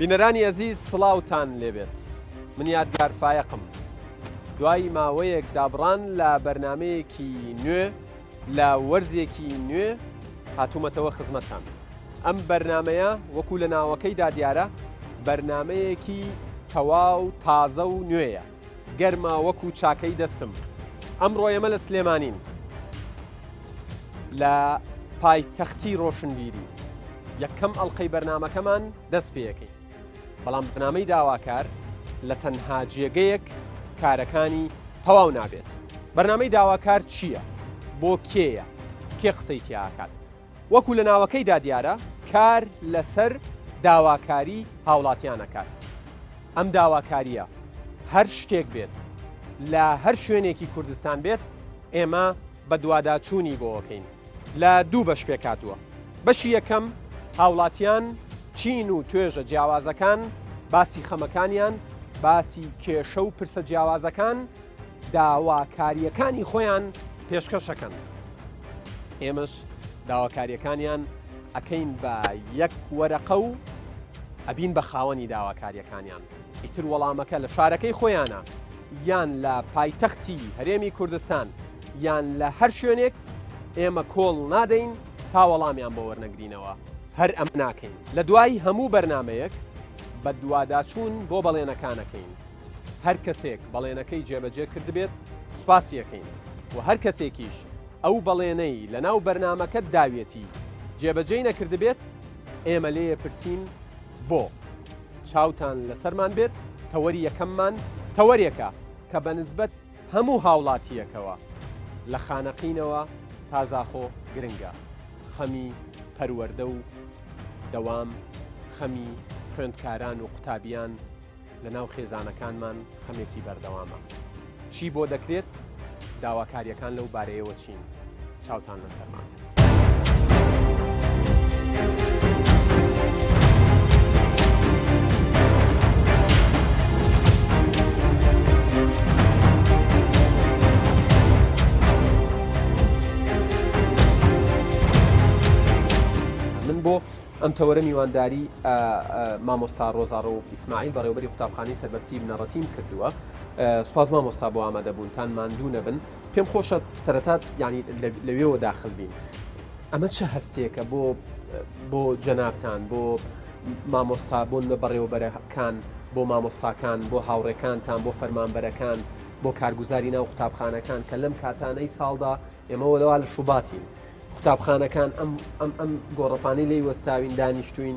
بینەرانی ئەزیز سڵاوتان لێبێت. من یادگار فایقم. دوای ماوەیەک دابڕان لە بەرنمەیەکی نوێ لە وەرزێکی نوێ هاتوومەتەوە خزمەتان. ئەم بەرنمەیە وەکو لە ناوەکەیدا دیارە بەرنمەیەکی تەواو تازە و نوێیە، گەرمە وەکو چاکەی دەستم. ئەمڕۆ ئێمە لە سلێمانین لە پایتەختی ڕۆشنبیری. یەکەم ئەڵقەی بەرنمەکەمان دەست پێەکەین، بەڵام بەرنامەی داواکار لە تەنها جێگەیەک کارەکانی تەواو نابێت. بەرنامەی داواکار چییە؟ بۆ کێیە؟ کێ قسەی تیاکات؟ وەکو لە ناوەکەیدا دیارە کار لەسەر داواکاری هاوڵاتیانەکات. ئەم داواکاریە هەر شتێک بێت لە هەر شوێنێکی کوردستان بێت، ئێمە بە دوواداچوونی بۆەکەین. لە دوو بەش پێکاتووە. بەشی یەکەم هاوڵاتیان چین و توێژە جیاوازەکان، باسی خەمەکانیان، باسی کێشە و پرسە جیاوازەکان، داواکاریەکانی خۆیان پێشکەشەکەن. ئێمەش داواکاریەکانیان ئەکەین بە یەک وەرەقە و ئەبین بە خاوەنی داواکاریەکانیان. ئیتر وەڵامەکە لە شارەکەی خۆیانە، یان لە پایتەختی هەرێمی کوردستان، یان لە هەر شوێنێک ئێمە کۆڵ نادەین تا وەڵامیان بۆ وەرنەگرینەوە. هەر ئەم ناکەین. لە دوای هەموو بەرنمەیەک بە دوواداچوون بۆ بەڵێنەکانەکەین. هەر کەسێک بەڵێنەکەی جێبەجێ کردبێت سوپاسیەکەین، و هەر کەسێکیش ئەو بەڵێنەی لە ناو بەرنمەکەت داوێتی جێبەجێی نەکردبێت، ئێمە لێ پرسین بۆ. چاوتان لەسەرمان بێت، تەوەری یەکەممان تەوەرێکە کە بەنسبەت هەموو هاوڵاتیەکەوە لە خانەقینەوە تازاخۆ گرنگە. خەمی پەروەردە و دەوام، خەمی خوێندکاران و قوتابیان لە ناو خێزانەکانمان خەمێکی بەردەوامە. چی بۆ دەکرێت؟ داواکاریەکان لەو بارەیەوە چین؟ چاوتان لەسەرمان بێت. بۆ ئەم تەوەرە میوانداری مامۆستا ڕۆزاڕۆف ئیسماعیل بەڕێوەبەری قوتابخانەی سەربەستی بنەڕەتیم کردووە. سوپاس مامۆستا بۆ ئامادەبوونتان، ماندوو نەبن. پێم خۆشە سەرەتا ینی لەوێەوە داخل بین. ئەمە چه هەستێکە بۆ جەنابتان، بۆ مامۆستا، بۆ بەڕێوەبەرەکان، بۆ مامۆستاکان، بۆ هاوڕێکانتان، بۆ فەرمانبەرەکان، بۆ کارگوزاری ناو قوتابخانەکان کە لەم کاتانەی ساڵدا ئێمە وەلەوا لە شوباتین. قوتابخانەکان ئەم گۆڕەپانەی لی وەستاوین، دانیشتوین،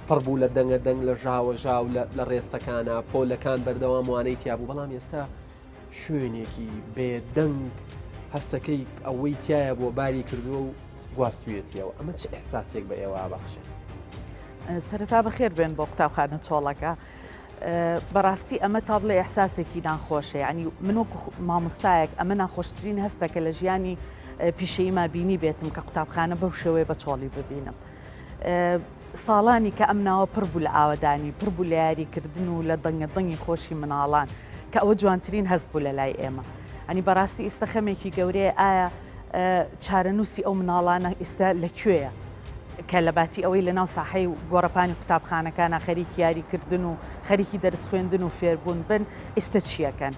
پڕبوو لە دەنگە دەنگ، لە ژاوە ژاو، لە ڕێستەکانە، پۆلەکان بەردەوام وانەی تیابوو. بەڵام ئێستا شوێنێکی بێدەنگ هەستەکەی ئەوەی تایە بۆ باری کردووە و گواستوێتیەوە. ئەمە چه ئەحساسێک بە ئێوە بەخشێ؟ سەرەتا بەخێر بێن بۆ قوتابخانە چۆڵەکە. بەڕاستی ئەمە تا بڵێ ئەحساسێکی ناخۆشە. ینی من وەکو مامۆستایەک ئەمە ناخۆشترین هەستەکە لە ژیانی پیشەیما بینی بێتم کە قوتابخانە بەو شێوەیە بە چۆڵی ببینم. ساڵانی کە ئەم ناوە پڕ بوو لە ئاوەدانی، پڕ بوو لە یاریکردن و لە دەنگی خۆشی مناڵان کە ئەوە جوانترین هەست بوو لە لای ئێمە. ئەنی بەڕاستی ئێستا خەمێکی گەورەیە، ئایا چارەنووسی ئەو مناڵانە ئێستا لەکوێیە کە لە باتی ئەوەی لە ناو ساحەی گۆڕەپانی قوتابخانەکانە خەریکی یاریکردن و خەریکی دەرس خوێندن و فێربوون بن، ئێستا چیەکەن؟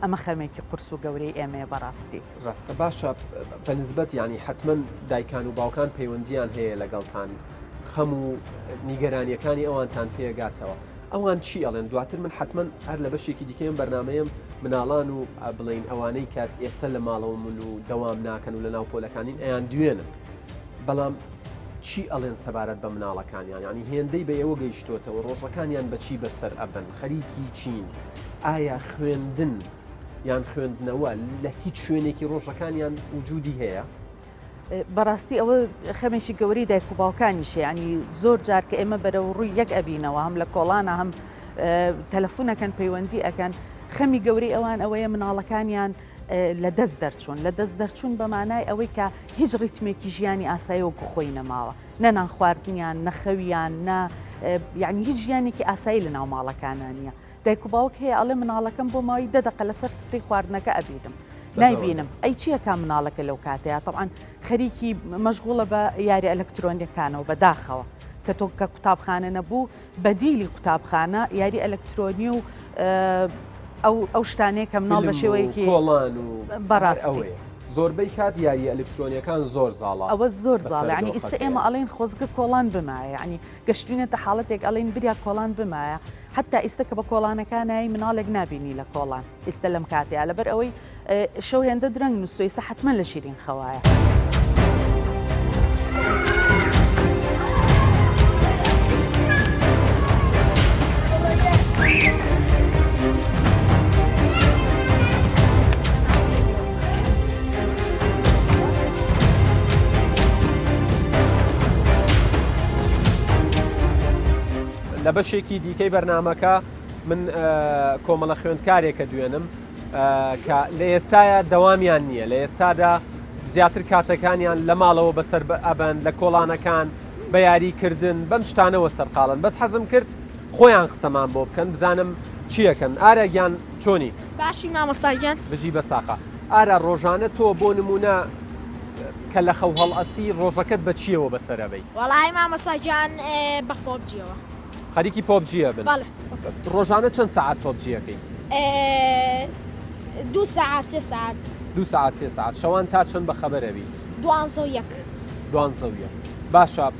ئەمە خەمێکی قورس و گەورەی ئێمەیە بەڕاستی. ڕاستە باشە بەنسبەت ینی حتمما دایکان و باوکان پەیوەندیان هەیە لەگەڵتان، خەم و نیگەرانیەکانی ئەوانتان پێگاتەوە. ئەوان چی ئەڵێن؟ دواتر من حتمما هەر لە بەشێکی دیکەم بەرنمەیەم مناڵان و بڵین ئەوانەی کات ئێستا لە ماڵەوە من و دەوام ناکەن و لە ناو پۆلەکانین ئەیان دوێنن. بەڵام چی ئەڵێن سەبارەت بە مناڵەکانیان؟ ینی هێندەی بە ئێوە گەیشتۆتەوە، ڕۆژەکانیان بەچی بەسەر ئەبن؟ خەریکی چین؟ ئایا خوێندن یان خوێندنەوە لە هیچ شوێنێکی ڕۆژەکانیان وجودی هەیە؟ بەڕاستی ئەوە خەمێکی گەوری دایک و باوکانیشە. ینی زۆر جار کە ئێمە بەرەو ڕووی یەک ئەبینەوە، هەم لە کۆڵانە هەم تەلەفۆنەکەن پەیوەندی ئەەکەن. خەمی گەورەی ئەوان ئەوەیە مناڵەکانیان لە دەست دەرچوون. لە دەست دەرچوون بە مانای ئەوەی کە هیچ ڕیتمێکی ژیانی ئاسایی وەکو خۆی نەماوە، نە نانخواردنیان، نەخەویان، یعنی هیچ ژیانێکی ئاسایی لە ناو ماڵەکانە نییە. دایک و باوک هەیە ئەڵێ مناڵەکەم بۆ ماوەی 10 دقە لەسەر سفرەی خواردنەکە ئەبینم، نایبینم. ئەی چیەکە مناڵەکە لەو کاتەیە؟ طبعاً خەریکی مەشغوڵە بە یاری ئەلەکترۆنیەکانەوە بەداخەوە، کە تۆ کە قوتابخانە نەبوو بەدیلی قوتابخانە یاری ئەلکترۆنی و ئەو شتانەیە کە مناڵ بە شێوەیەکی کۆڵان و بەڕاستی زۆربەی کات یاری ئەلکترۆنیەکان زۆر زاڵە ئەوە زۆر زاڵ ینی ئێستا ئێمە ئەڵێن خۆزگە کۆڵان بمایە ینی گەشتوینەتە حاڵەتێک ئەڵێن بریا کۆڵان بمایە حتا ئێستا کە بە کۆڵانەکانایی مناڵێک نبینی لە کۆڵان ئێستا لەم کاتەیە لەبەر ئەوەی شەو هێندە درەنگ نووسۆ ئێستا حتمما لە شیرین خەوایە. لە بەشێکی دیکەی بەرنامەکە من کۆمەڵە خوێندکارێکە دوێنم کە لە ئێستاە دەوامیان نییە لە ئێستادا زیاتر کاتەکانیان لە ماڵەوە بەسەر ئەبەن لە کۆڵانەکان بە یاریکردن بەم شتانەوە سەرقاڵن بەس حەزم کرد خۆیان قسەمان بۆ بکەن بزانم چیەکەن ئارەگیان چۆنی باشی مامۆستاگیان بژی بە ساقا ئارە ڕۆژانە تۆ بۆ نمونە کە لە خەو هەڵئەسی ڕۆژەکەت بە چیەوە بەسەرەبەی وەڵای مامۆستاگیان بە پۆبجیەوە خەریکی پۆبجیە بن ڕۆژانە چەند سعات پۆبجیەکەی 2 ساعات 3 ساعات 2 ساعات 3 ساعات شەوان تا چەند بە خەبەرەبی 12 باشە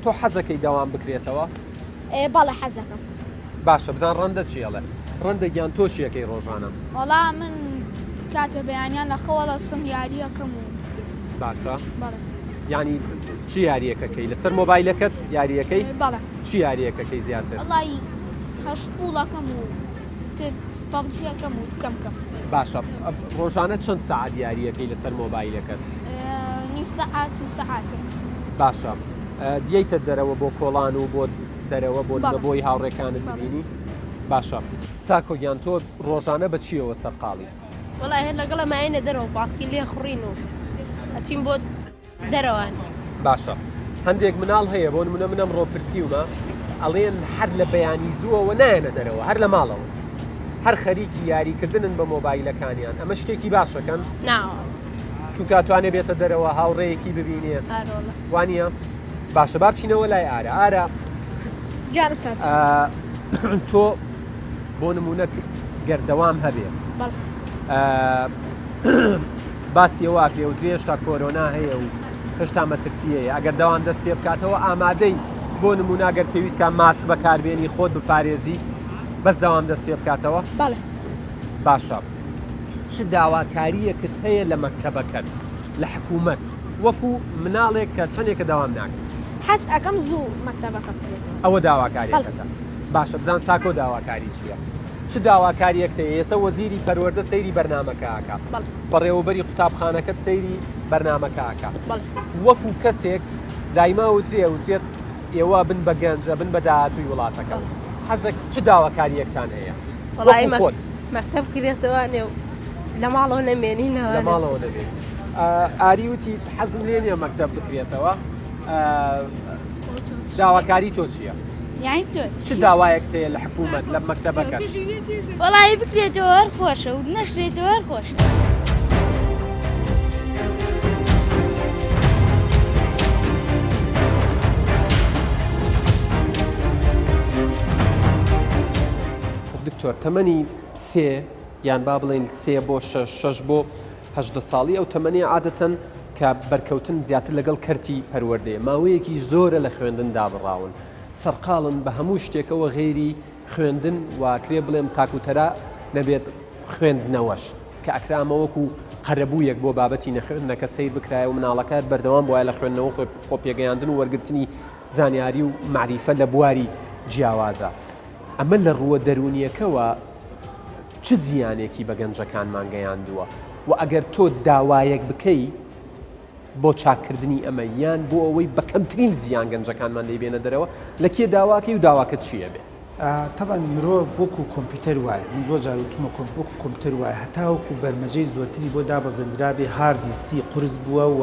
تۆ حەزەکەی داوام بکرێتەوە باڵە حەزەکەم باشە بزان ڕەندە چیەڵێ ڕەندەگیان تۆشیەکەی ڕۆژانە وەڵا من کاتە بەیانیان لە خەوەڵە سم یاریەکەم و باشە ینی چی یاریەکەکەی لەسەر مۆبایلەکەت یاریەکەی چی یاریەکەکەی زیاتر وڵی هەشقوڵەکەم و پابجیەکەم و کەمکەم باشە ڕۆژانە چەند سعات یاریەکەی لەسەر مۆبایلەکەت نی سەعات و سەعاتێک باشە دییتە دەرەوە بۆ کۆڵان و بۆ دەرەوە بۆ بۆی هاوڕێکانت ببینی باشە ساکۆگیان تۆ ڕۆژانە بە چیەوە سەرقاڵی وڵای هەر لەگەڵ ئەمایەنە دەرەوە پاسکی لێ خوڕین و ئەچین بۆ دەرەوەن باشە هەندێک مناڵ هەیە بۆ نمونە منەم ڕۆپرسیومە ئەڵێن هەر لە بەیانی زووەوە نایەنە دەرەوە هەر لە ماڵەوە هەر خەریکی یاریکردنن بە مۆبایلەکانیان ئەمە شتێکی باشەکەن چونکە توانێ بێتە دەرەوە هاوڕێیەکی ببینێ وانە باشە با بچینەوە لای ئارە تۆ بۆ نمونە گەردەوام هەبێ باسیەوە پێوتری هێشتا کۆرۆنا هەیە و هێشتا مەترسیەیە ئەگەر دەوام دەست پێ بکاتەوە ئامادەی بۆ نموناگەر پێویستکە ماسک بەکاربێنی خۆت بپارێزی بەس داوام دەست پێ بکاتەوە باشە چ داواکاریەکت هەیە لە مەکتەبەکەت لە حکوومەت وەکو مناڵێک کە چەندێکە داوام ناکەن حەز ئەەکەم زوو مەکتەبەکە بکرێتەوە ئەوە داواکاریەکەتە باشە بزان ساکۆ داواکاری چییە چ داواکاریەکتە ئێستا وەزیری پەروەردە سەیری بەرنامەکەکە بەڕێوەبەری قوتابخانەکەت سەیری بەرنامەکەکە وەکو کەسێک دایما وترێت ئێوە بن بە گەنجە بن بە داهاتووی وڵاتەکە حەزێک چ داواکاریەکتان هەیە وڵای مەکتەب کرێتەوانێ و لە ماڵەوە نەمێنینەوە لە ماڵەوە نەبێت ئاری وتی حەزم لێ نییە مەکتەب بکرێتەوە داواکاری تۆ چییە؟ یانی چ داوایەک هەیە لە حکوومەت لە مەکتەبەکە؟ وەڵی بکرێتەوە هەر خۆشە و نەشرێتەوە هەر خۆشە. دکتۆر تەمەنی 3 یان با بڵێن 3 بۆ 6 بۆ 18 ساڵی ئەو تەمەنی عادەتەن کە بەرکەوتن زیاتر لەگەڵ کەرتی پەروەردەیە ماوەیەکی زۆرە لە خوێندندا بڕاون سەرقاڵن بە هەموو شتێکەوە غێری خوێندن واکرێ بڵێم تاکوتەرا نەبێت خوێندنەوەش کە ئەکرامەوەکو قەرەبوویەک بۆ بابەتی نەخوێندنەکە سیر بکرایە و مناڵەکەت بەردەوام بواە لە خوێندنەوە خۆ پێگەیاندن و وەرگرتنی زانیاری و معریفە لە بواری جیاوازە ئەمە لە ڕووە دەرونیەکەوە چ زیانێکی بە گەنجەکانمان گەیاندووە و ئەگەر تۆ داوایەک بکەی بۆ چاکردنی ئەمە یان بۆ ئەوەی بەکەمترین زیان گەنجەکانمان دەیبێنە دەرەوە لە کێ داواکەی و داواکە چییە بێ؟ تەبان مرۆڤ وەکو کۆمپیوتەر وایە من زۆر جار وتمە وەکو کۆمپیوتەر وایە هەتا وەکو بەرمەجەی زۆرتری بۆ دابەزێنرابێ هاردی سی قورس بووە و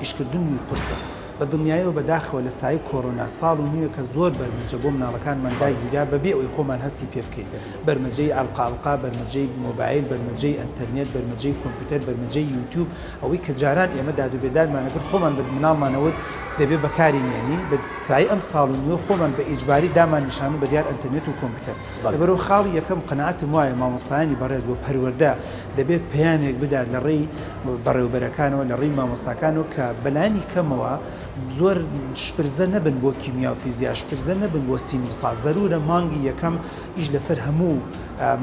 ئیشکردن و قورسە بە دڵنیاییەوە بەداخەوە لە سای کۆڕۆنا ساڵ و نیوە کە زۆر بەرمەجە بۆ مناڵەکانمان داگیرا بەبێ ئەوی خۆمان هەستی پێ بکەین بەرمەجەی ئەڵقاڵقا بەرمەجەی مۆبایل بەرمەجەی ئەنتەرنێت بەرمەجەی کۆمپیوتەر بەرمەجەی یوتیوب ئەوەی کە جاران ئێمە دادوبێدانمانەکرد خۆمان بە مناڵمانەوە دەبێ بەکاری نێنی بە سای ئەم ساڵ و نیوە خۆمان بە ئیجباری دامان نیشان و بە دیار ئەنتەرنێت و کۆمپیوتەر لەبەرەوە خاڵی یەکەم قەناعەتم وایە مامۆستایانی بەڕێز بۆ پەروەردە دەبێت پەیامێک بدات لە ڕێی بەڕێوەبەرەکانەوە لە ڕێی مامۆستاکانەوە کە بەلانی کەمەوە زۆر شپرزە نەبن بۆ کیمیا و فیزیا شپرزە نەبن بۆ سینی ساڵ زەرورە مانگی یەکەم ئیش لەسەر هەموو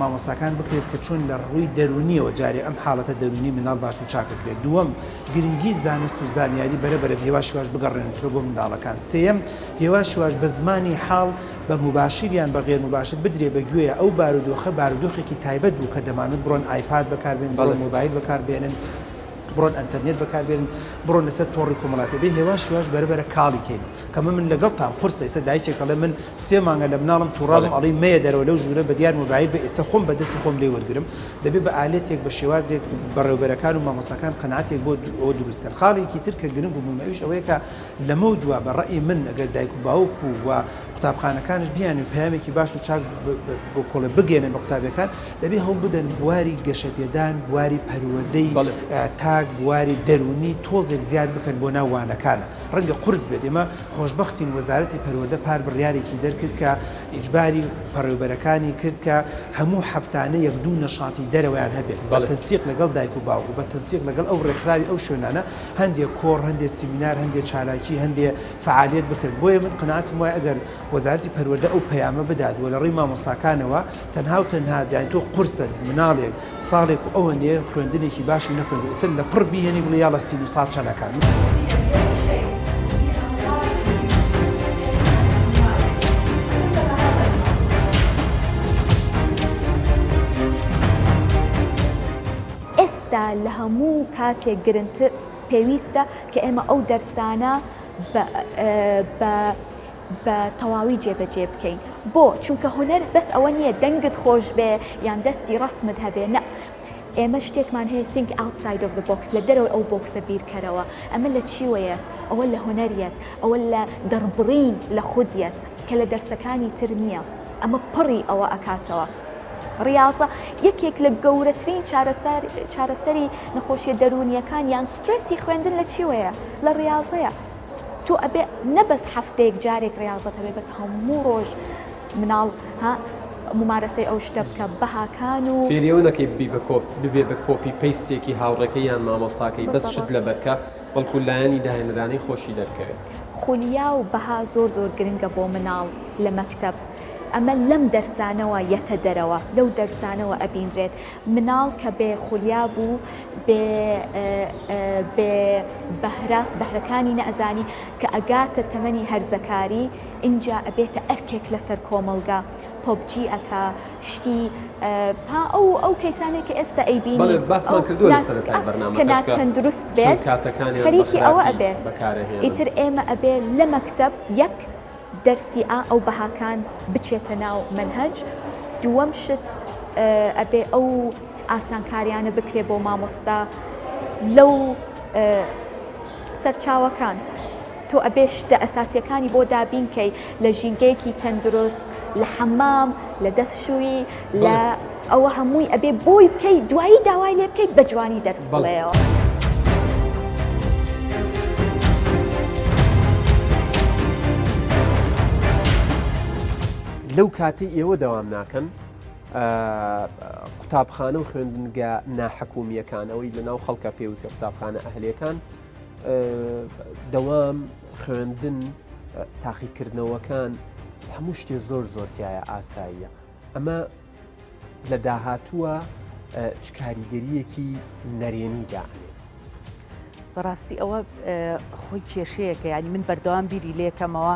مامۆستاکان بکرێت کە چۆن لە ڕووی دەرونیەوە جارێ ئەم حاڵەتە دەرونی مناڵ باش و چاکەکرێت دووەم گرنگی زانست و زانیاری بەرەبەرە هێوا شێواش بگەڕێنێتەوە بۆ منداڵەکان سێەم هێوا شێواش بە زمانی حاڵ بە مباشریان بە غێر مباشر بدرێ بە گوێیە ئەو بارودۆخە بارودۆخێکی تایبەت بوو کە دەمانوت بڕۆن ئایپاد بەکاربێن بڕۆن مۆبایل بەکاربێنن بڕۆن ئەنتەرنێت بەکاربێن بڕۆن لەسەر تۆڕی کۆمەڵاتە بێ هێوا شێواش بەرەبەرە کاڵی کەین کەمە من لەگەڵتان قورسە ئێستا دایکێکەڵێ من 3 مانگە لە مناڵم تووڕاڵم ئەڵی مەیە دەرەوە لەو ژوورە بە دیار مۆبایل بە ئێستا خۆم بەدەستی خۆم لێ وەرگرم دەبێت بە ئالێتێک بە شێوازێک بەڕێوەبەرەکان و مامۆستاکان قەناعەتێک بۆ ئەوە دروستکەن خاڵێکی تر کە گرنگ و مهمەویش ئەوەیە کە لەمە دووە بە ڕەئی من ئەگەر دایک و باوک و قوتابخانەکانش بیان و پەیامێکی باش و چاک بۆ کۆڵە بگێنن بە قوتابەکان دەبێت هەوڵ بدەن بواری گەشەپێدان بواری پەروەردەی تاک بواری دەرونی تۆزێک زیاد بکەن بۆ ناوانەکانە ڕەنگە قورس بێت ئێمە خۆشببختین وەزارەتی پەروەردە پار بڕیارێکی دەرکرد کە ئیجباری پەروەبەرەکانی کرد کە هەموو هەفتانە یەک دوو نەشاتی دەرەوەیان هەبێت بە تەنسیق لەگەڵ دایک و باوک و بە تەنسیق لەگەڵ ئەو ڕێکخراوی ئەو شوێنانە هەندێک کۆڕ هەندێک سیمینار هەندێک چالاکی هەندێک فعالیت بکرد بۆیە من قەناعەتم وایە ئەگەر وەزارەتی پەروەردە ئەو پەیامە بدات و لە ڕێی مامۆستاکانەوە تەنها و تەنها یان تۆ قورسە مناڵێک ساڵێک و ئەوە نیە خوێندنێکی باشی نەخوێند و ئێستا لە پڕ بیهێنی بڵێ یاڵە سین و ساڵ چەندەکان ئێستا لە هەموو کاتێک گرنگتر پێویستە کە ئێمە ئەو دەرسانە بە تەواوی جێبەجێ بکەین بۆ چونکە هونەر بەس ئەوە نییە دەنگت خۆش بێ یان دەستی ڕسمت هەبێ نە ئێمە شتێکمان هەیە think outside of the box لە دەرەوەی ئەو بۆکسە بیرکەرەوە ئەمە لە چیوەیە ئەوە لە هونەریەت ئەوە لە دەربڕین لە خودیەت کە لە دەرسەکانی تر نییە ئەمە پڕی ئەوە ئەکاتەوە ڕاستە یەکێک لە گەورەترین چارەسەری نەخۆشیە دەرونیەکان یان سترسی خوێندن لە چیوەیە لە ڕاستەیە تۆ ئەبێ نەبەس هەفتەیەک جارێک ڕاستە هەبێ بەس هەموو ڕۆژ مناڵ ممارەسەی ئەو شتە بکە بەهاکان و فێریەوە نەکەی ببێ بە کۆپی پەیستێکی هاوڕێکە یان مامۆستاکەی بەس شت لە بەرکە بەڵکو لایەنی داهێنەدانەی خۆشی دەرکەوێت خولیا و بەها زۆر گرنگە بۆ مناڵ لە مەکتەب ئەمە لەم دەرسانەوە یەتە دەرەوە لەو دەرسانەوە ئەبینرێت مناڵ کە بێ خولیا بوو بێ بەهرەکانی نەئەزانی کە ئەگاتە تەمەنی هەرزەکاری اینجا ئەبێتە ئەرکێک لەسەر کۆمەلگا پۆبجی ئەکا شتی ئەو کەیسانێک کە ئێستا ئەیبینی باسمان کردووە لە سەرەتای بەرنامەکەشکە کە تەندروست بێت خەریکی ئەوە ئەبێت ئیتر ئێمە ئەبێ لە مەکتەب یەک دەرسی ئەو بەهاکان بچێتە ناو منهەج دووەم شت ئەبێ ئەو ئاسانکاریانە بکرێ بۆ مامۆستا لەو سەرچاوەکان تۆ ئەبێ شتە ئەساسیەکانی بۆ دابینکەی لە ژینگەیەکی تەندروست لە حەمام لە دەستشووی لە ئەوە هەمووی ئەبێ بۆی بکەیت دوایی داوای لێ بکەیت بە جوانی دەرس بڵێەوە. لەو کاتی ئێوە دەوام ناکەن قوتابخانە و خوێندنگە ناحکومیەکانەوەی لەناو خەڵکە پێوتکە قوتابخانە ئەهلەکان دەوام خوێندن تاقیکردنەوەکان هەموو شتێ زۆرتیایە ئاساییە ئەمە لە داهاتووە چ کاریگەریەکی نەرێنی داهێت بەڕاستی ئەوە خۆی کێشەیەکە ینی من بەردەوام بیری لێکەمەوە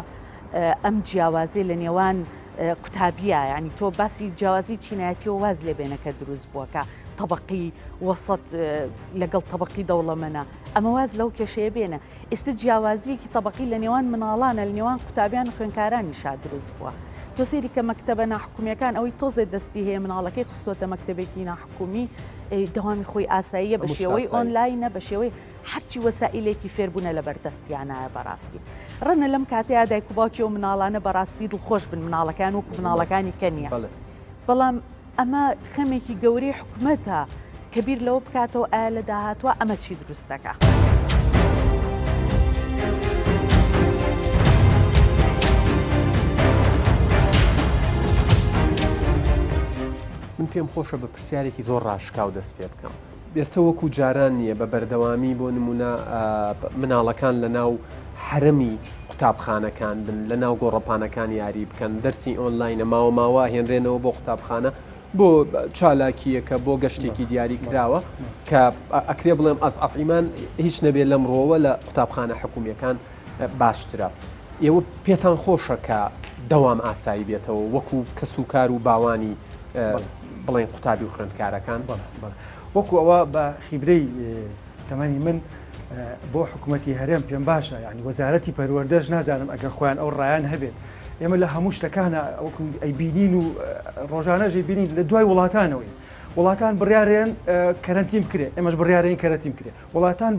ئەم جیاوازێ لە نێوان قوتابیە ینی تۆ باسی جیاوازی چینایەتی و واز لێ بێنەکە دروست بووەکە طبقی وەسەد لەگەڵ طبقی دەوڵەمەنە ئەمە واز لەو کێشەیە بێنە ئێستا جیاوازیەکی طبقی لە نێوان مناڵانە لە نێوان قوتابیان و خوێنکارانی شاد دروست بووە تۆ سێری کە مەکتەبە ناحکومیەکان ئەوەی تۆزێ دەستی هەیە مناڵەکەی خستۆتە مەکتەبێکی ناحکومی دەوامی خۆی ئاساییە بە شێوەی ئۆنلاینە بە شێوەی هەرچی وەسائلێکی فێربوونە لە بەردەستیانایە بەڕاستی ڕەنە لەم کاتەیە دایک و باوکی و مناڵانە بەڕاستی دڵخۆش بن مناڵەکان وەکو مناڵەکانی کەنیە بەڵام ئەمە خەمێکی گەورەی حکومەتە کە بیر لەوە بکاتەوە ئایا لە داهاتوە ئەمە چی دروستەکە. من پێم خۆشە بە پرسیارێکی زۆر ڕاشکاو دەست پێ بکەم. ئێستا وەکو جاران نییە بە بەردەوامی بۆ نمونە مناڵەکان لە ناو حرەمی قوتابخانەکان بن لە ناو گۆڕەپانەکان یاری بکەن دەرسی ئۆنلاینە ماوە ماوە هێنرێنەوە بۆ قوتابخانە بۆ چالاکیەکە بۆ گەشتێکی دیاری کراوە کە ئەکرێ بڵێم ئەزعەفیمان هیچ نەبێت لەمڕۆوە لە قوتابخانە حکومیەکان باشترە. ئێوە پێتان خۆشە کە دەوام ئاسایی بێتەوە وەکو کەس و کار و باوانی بڵێن قوتابی و خوێندکارەکان وەکو ئەوە بە خیبرەی تەمەنی من بۆ حکوومەتی هەرێم پێم باشە یعنی وەزارەتی پەروەردەش نازانم ئەگەر خۆیان ئەو ڕایان هەبێت ئێمە لە هەموو شتەکانە ئەوکو ئەیبینین و ڕۆژانەژی بینین لە دوای وڵاتانەوەی وڵاتان بڕیارێن کەرەنتیم کرێ ئێمەش بڕیارێن کەرەنتیم کرێ وڵاتان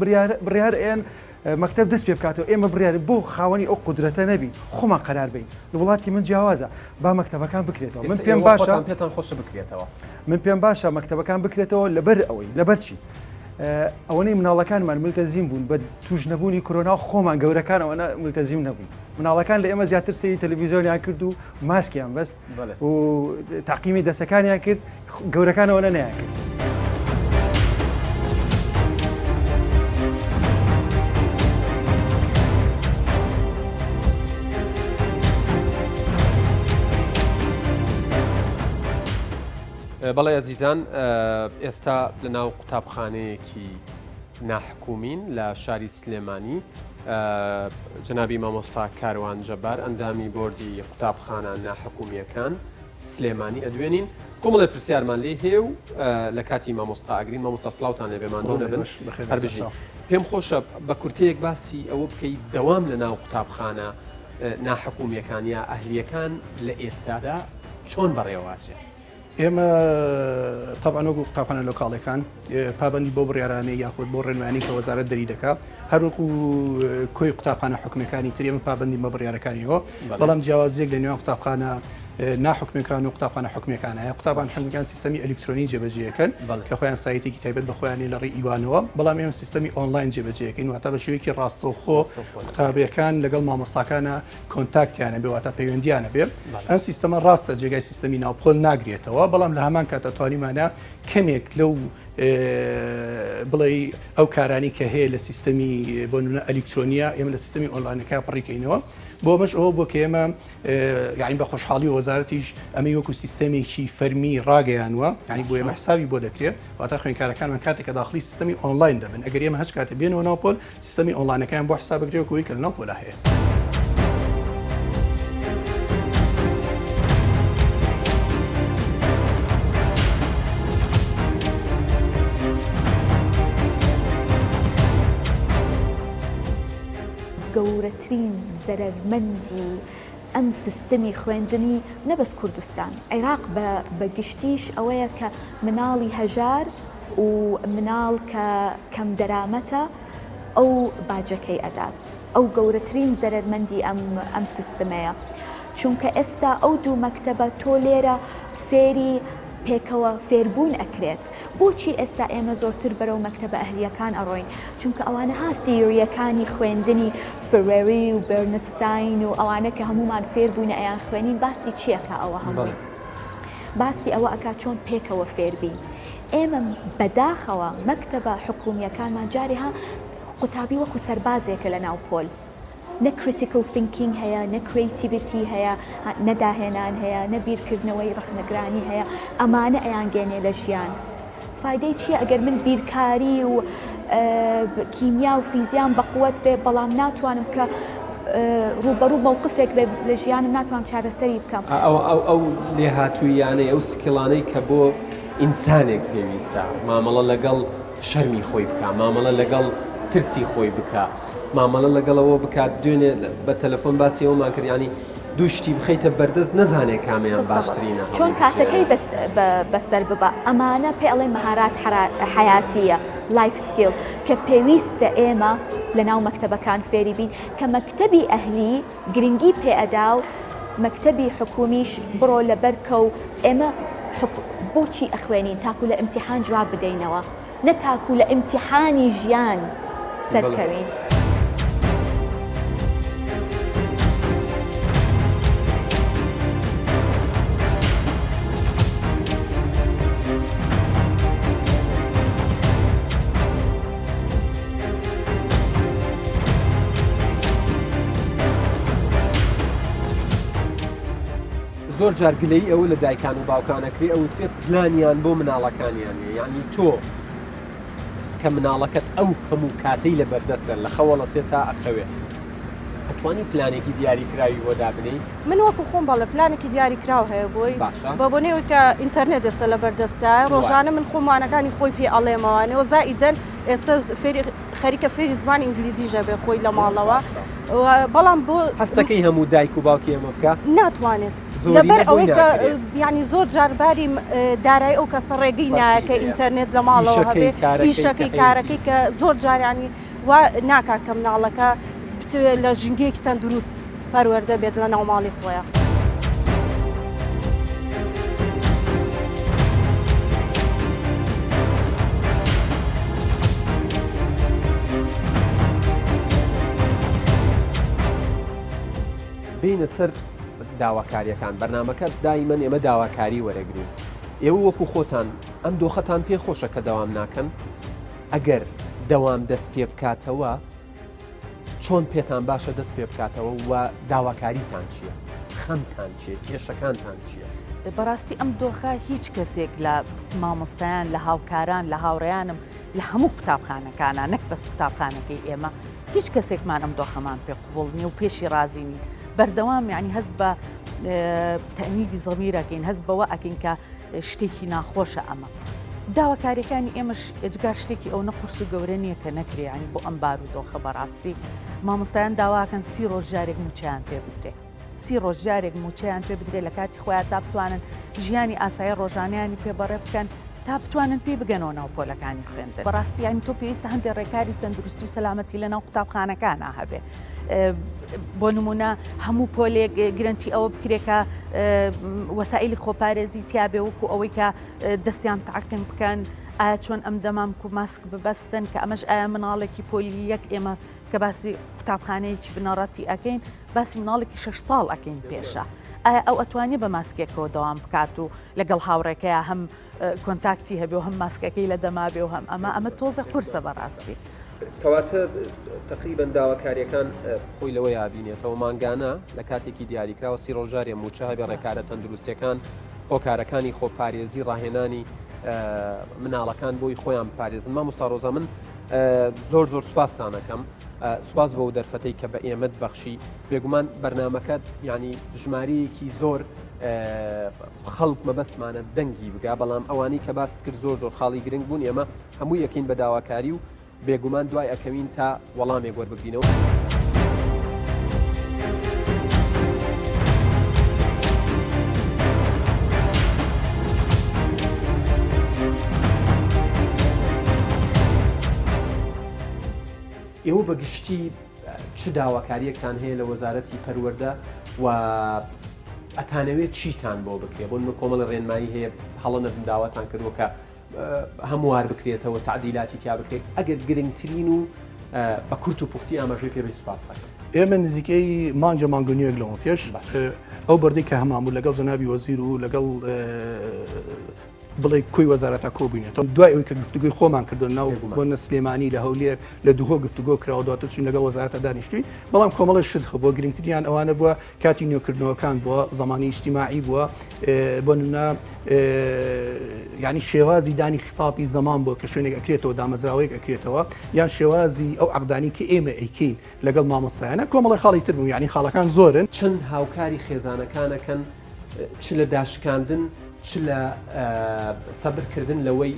بڕیارێن مەکتەب دەست پێ بکاتەوە ئێمە بڕیار بۆ خاوەنی ئەو قودرەتە نەبی خۆمان قەرار بین لە وڵاتی من جیاوازە با مەکتەبەکان بکرێتەوە من پێم باشە پێتان خۆشە بکرێتەوە من پێم باشە مەکتەبەکان بکرێتەوە لەبەر ئەوەی لەبەرچی ئەوەی مناڵەکانمان ملتەزیم بوون بە توش نەبوونی کۆرۆنا خۆمان گەورەکانەوە ملتەزیم نەبووین مناڵەکان لە ئێمە زیاتر سەری تەلەڤیزیۆنیان کرد و ماسکیان بەست و تاقیمی دەسەکانیان کرد گەورەکانەوە نەیان کرد. بەڵێ ئەزیزان ئێستا لە ناو قوتابخانەیەکی ناحکومین لە شاری سلێمانی جەنابی مامۆستا کاروان جەبار ئەندامی بۆردی قوتابخانە ناحکومیەکان سلێمانی ئەدوێنین کۆمەڵێ پرسیارمان لێ هەیە و لە کاتی مامۆستا ئاگرین مامۆستا سڵاوتان لێ بێماندوو نەبن هەربژین پێم خۆشە بە کورتەیەک باسی ئەوە بکەیت دەوام لە ناو قوتابخانە ناحکومیەکان یا ئەهلیەکان لە ئێستادا چۆن بەڕێوەواچێت. ئێمە تەبعاً وەکو قوتابخانە لۆکاڵەکان پابەندی بۆ بڕیارانەی یاخود بۆ ڕێنمایانی کە وەزارەت دەری دەکات هەروەکو کۆی قوتابخانە حکومیەکانی تر ئێمە پابەندی بە بڕیارەکانیەوە بەڵام جیاوازیەک لە نێوان قوتابخانە ناحکومیەکان و قوتابخانە حکومیەکانە قوتابان حکومیەکان سیستەمی ئەلکترۆنی جێبەجێەکەن کە خۆیان سایتێکی تایبەت بە خۆیانی لە ڕێی ئیوانەوە بەڵام ئێمە سیستەمی ئۆنلاین جێبەجێەکەین واتە بە شێوەیەکی ڕاستەوخۆ قوتابیەکان لەگەڵ مامۆستاکانە کۆنتاکتیانە بێ واتە پەیوەندیانە بێ ئەم سیستەمە ڕاستە جێگای سیستەمی ناوپۆل ناگرێتەوە بەڵام لە هەمان کاتە توانیمانە کەمێک لەو بڵێ ئەو کارانی کە هەیە لە سیستەمی بۆ نمونە ئەلکترۆنیا ئێمە لە سیستەمی ئۆنلاینەکە پڕیکەینەوە بۆ مەش ئەوە بۆ کە ئێمە یعنی بە خۆشحاڵی وەزارەتیش ئەمە وەکو سیستەمێکی فەرمی ڕاگەیانوە ینی بۆ ئێمە حسابی بۆ دەکرێت واتە خوێندکارەکانمان کاتێک کە داخلی سیستەمی ئۆنلاین دەبن ئەگەر ئێمە هەچ کاتێ بێنەوە ناوپۆل سیستەمی ئۆنلاینەکان بۆ حساب بکرێت وەکوی کە لە ناوپۆلە هەیە. گەورەترین زەرمەندی ئەم سیستەمی خوێندنی نەبەس کوردستان عێراق بە گشتیش ئەوەیە کە مناڵی هەژار و مناڵ کە کەم دەرامەتە ئەو باجەکەی ئەدات ئەو گەورەترین زەرمەندی ئەم سیستەمەیە چونکە ئێستا ئەو دوو مەکتەبە تۆ لێرە فێری پێکەوە فێربوون ئەکرێت بۆچی ئێستا ئێمە زۆرتر بەرەو مەکتەبە ئەهلیەکان ئەڕۆین چونکە ئەوانە ها تیۆریەکانی خوێندنی فرێری و بەرنستاین و ئەوانە کە هەمومان فێر بوونە ئەیان خوێنین باسی چیەکە ئەوە هەمووی باسی ئەوە ئەکا چۆن پێکەوە فێربین ئێمە بەداخەوە مەکتەبە حکومیەکانمان جارێها قوتابی وەکو سەربازێکە لە ناوپۆل نە critical thinking هەیە نە creativity هەیە نەداهێنان هەیە نەبیرکردنەوەی ڕخنەگرانی هەیە ئەمانە ئەیانگەێنێ لە ژیان فایدەی چییە ئەگەر من بیرکاری و کیمیا و فیزیان بەقوت بێ بەڵام ناتوانم کە ڕوبەڕوو مووقفێک بێ لە ژیانم ناتوانم چارەسەری بکەم ئەو لێهاتوویانەی ئەو سکیڵانەی کە بۆ ئینسانێک پێویستە مامەڵە لەگەڵ شەرمی خۆی بکە مامەڵە لەگەڵ ترسی خۆی بکە مامەڵە لەگەڵەوە بکات دوێنێ بە تەلەفۆن باسی ئەومان کردیانی دووشتی بخەیتە بەردەست نەزانێت کامیان باشترینە چۆن کاتەکەی بەسەر ببە ئەمانە پێڵێ مەهارات حیاتیە لایف سکیل کە پێویستە ئێمە لە ناو مەکتەبەکان فێری بین کە مەکتەبی ئەهلی گرنگی پێئەدا و مەکتەبی حکومیش بڕۆ لەبەر کە و ئێمە بۆچی ئەخوێنین تاکو لە ئیمتیحان جواب بدەینەوە نە تاکو لە ئیمتیحانی ژیان سەرکەوین. زۆر جارگلەی ئەوە لە دایکان و باوکانەکری ئەوترێت پلانیان بۆ مناڵەکانیانێ یعنی تۆ کە مناڵەکەت ئەو هەموو کاتەی لە بەردەستە لە خەوەڵە سێ تا ئەخەوێ ئەتوانی پلانێکی دیاریکراوی بۆ دابنەی من وەکو خۆم بەڵێ پلانێکی دیاریکراو هەیە بۆی بە بۆنەوەی کە ئینتەرنێت دەستە لە بەردەستە ڕۆژانە من خۆمانەکانی خۆی پێ ئەڵێمەوانەوە زائیدەن ئێستا خەریکە فێری زمانی ئینگلیزیژە بێ خۆی لە ماڵەوە بەڵام بۆ هەستەکەی هەموو دایک و باوکی ئێمە بکە ناتوانێت لەبەر ئەوەی کە ینی زۆر جارباری دارایی ئەو کەسە ڕێگەی نایەکە ئینتەرنێت لە ماڵەوە هەبێ ئیشەکەی کارەکەی کە زۆر جاریانی وا ناکا کە مناڵەکە لە ژنگەیەکی تەندروست پەروەردە بێت لە ناو ماڵی خۆیان. بینە سەر داواکاریەکان بەرنامەکە دایمەن ئێمە داواکاری وەرەگرین ئێوە وەکو خۆتان ئەم دۆخەتان پێ خۆشە کە دەوام ناکەن ئەگەر دەوام دەست پێ بکاتەوە چۆن پێتان باشە دەست پێ بکاتەوە و داواکاریتان چییە خەمتان چیە کێشەکانتان چییە؟ بەڕاستی ئەم دۆخە هیچ کەسێک لە مامۆستایان لە هاوکاران لە هاوڕێیانم لە هەموو قوتابخانەکانە نەک بەس قوتابخانەکەی ئێمە هیچ کەسێکمان ئەم دۆخەمان پێ قوبوڵ نیە و پێشی رازیین بەردەوام یعنی هەست بە تەنیبی زەمیرەکەین هەست بەوە ئەکەین کە شتێکی ناخۆشە ئەمە داواکاریەکانی ئێمەش ئەجگار شتێکی ئەو نەقرس و گەورە نییە کە نەکرێ ینی بۆ ئەم بار و دۆخە بەڕاستی مامۆستایان داواکەن 30 ڕۆژ جارێک موچیان پێ بدرێ 30 ڕۆژ جارێک موچیان پێ بدرێ لە کاتی خۆیان تا بتوانن ژیانی ئاسایی ڕۆژانیانی پێبەڕێ بکەن تا بتوانن پێی بگەنەوە ناو پۆلەکانی خوێندن بەڕاستی ینی تۆ پێویستە هەندێک ڕێکاری تەندروستی و سەلامەتی لە ناو قوتابخانەکانە هەبێ بۆ نمونە هەموو پۆلێک گرنتی ئەوە بکرێکە وەسائلی خۆپارێزی تیابێ وەکو ئەوەی کە دەستیان تعقیم بکەن ئایا چۆن ئەم دەمام و ماسک ببەستن کە ئەمەش ئایا مناڵێکی پۆلی یەک ئێمە کە باسی قوتابخانەیەکی بنەڕەتی ئەەکەین باسی مناڵێکی 6 ساڵ ئەەکەین پێشە ئایا ئەو ئەتوانێت بە ماسکێکەوە دەوام بکات و لەگەڵ هاوڕێکەیە هەم کۆنتاکتی هەبێ و هەم ماسکەکەی لە دەما بێ و هەم ئەمە تۆزە قورسە بەڕاستی کەواتە تقریبا داواکاریەکان خۆی لەوەی یابینێتەوە مانگانە لە کاتێکی دیاریکراوە 30 ڕۆژارێ موچە هەبێ ڕێکارە تەندروستیەکان هۆکارەکانی خۆپارێزی ڕاهێنانی مناڵەکان بۆی خۆیان پارێزن مامۆستا ڕۆزە من زۆر سوپاستانەکەم سوپاس بە و دەرفەتەی کە بە ئێمەت بەخشی بێگومان بەرنمەکەت ینی ژمارەیەکی زۆر خەڵک مەبەستمانە دەنگی بگا بەڵام ئەوانی کە باست کرد زۆر خاڵی گرنگ بوون ئێمە هەموو یەکەین بە داواکاری و بێگومان دوای ئەکەوین تا وەڵامێک وەربگرینەوە. ئێوە بەگشتی چ داواکاریەکتان هەیە لە وەزارەتی پەروەردە و ئەتانەوێت چیتان بۆ بکرێت بۆ کۆمەڵ ڕێنمایی هەیە هەڵە نەبن داواتان کردووە کە هەموار بکرێتەوە تعدیلاتی تیا بکرێت ئەگەر گرنگترین و بە کورت و پوختی ئاماژەی پێ بێت سوپاس دەکەم. ئێمە نزیکەی مانگونیەک لەوە پێش ئەو بەردەی کە هەمامبوو لەگەڵ جەنابی وەزیر و لەگەڵ بڵێ کوی وەزارەتە کۆبوونێتەوە دوای ئەوی کە گفتوگوی خۆمان کردن ناو بۆنە سلێمانی لە هەولێر لە دووهۆ گفتوگۆ کراوەداتە چون لەگەڵ وەزارەتە دانیشتووی بەڵام کۆمەڵی شت بۆ گرنگتریان ئەوانە بووە کاتی نوێکردنەوەکان بووە زمانی ئیجتیماعی بووە بۆ نمونە ینی شێوازی دانی خطابی زەمان بۆ کە شوێنێک ئەکرێتەوە دامەزراوەیەک ئەکرێتەوە یان شێوازی ئەو عەقدانی کە ئێمە ئەیکەین لەگەڵ مامۆستایانە کۆمەڵی خاڵی تر بوو ینی خاڵەکان زۆرن چەند هاوکاری خێزانەکانەکەن چ لە داشکاندن چ لە سەبرکردن لەوەی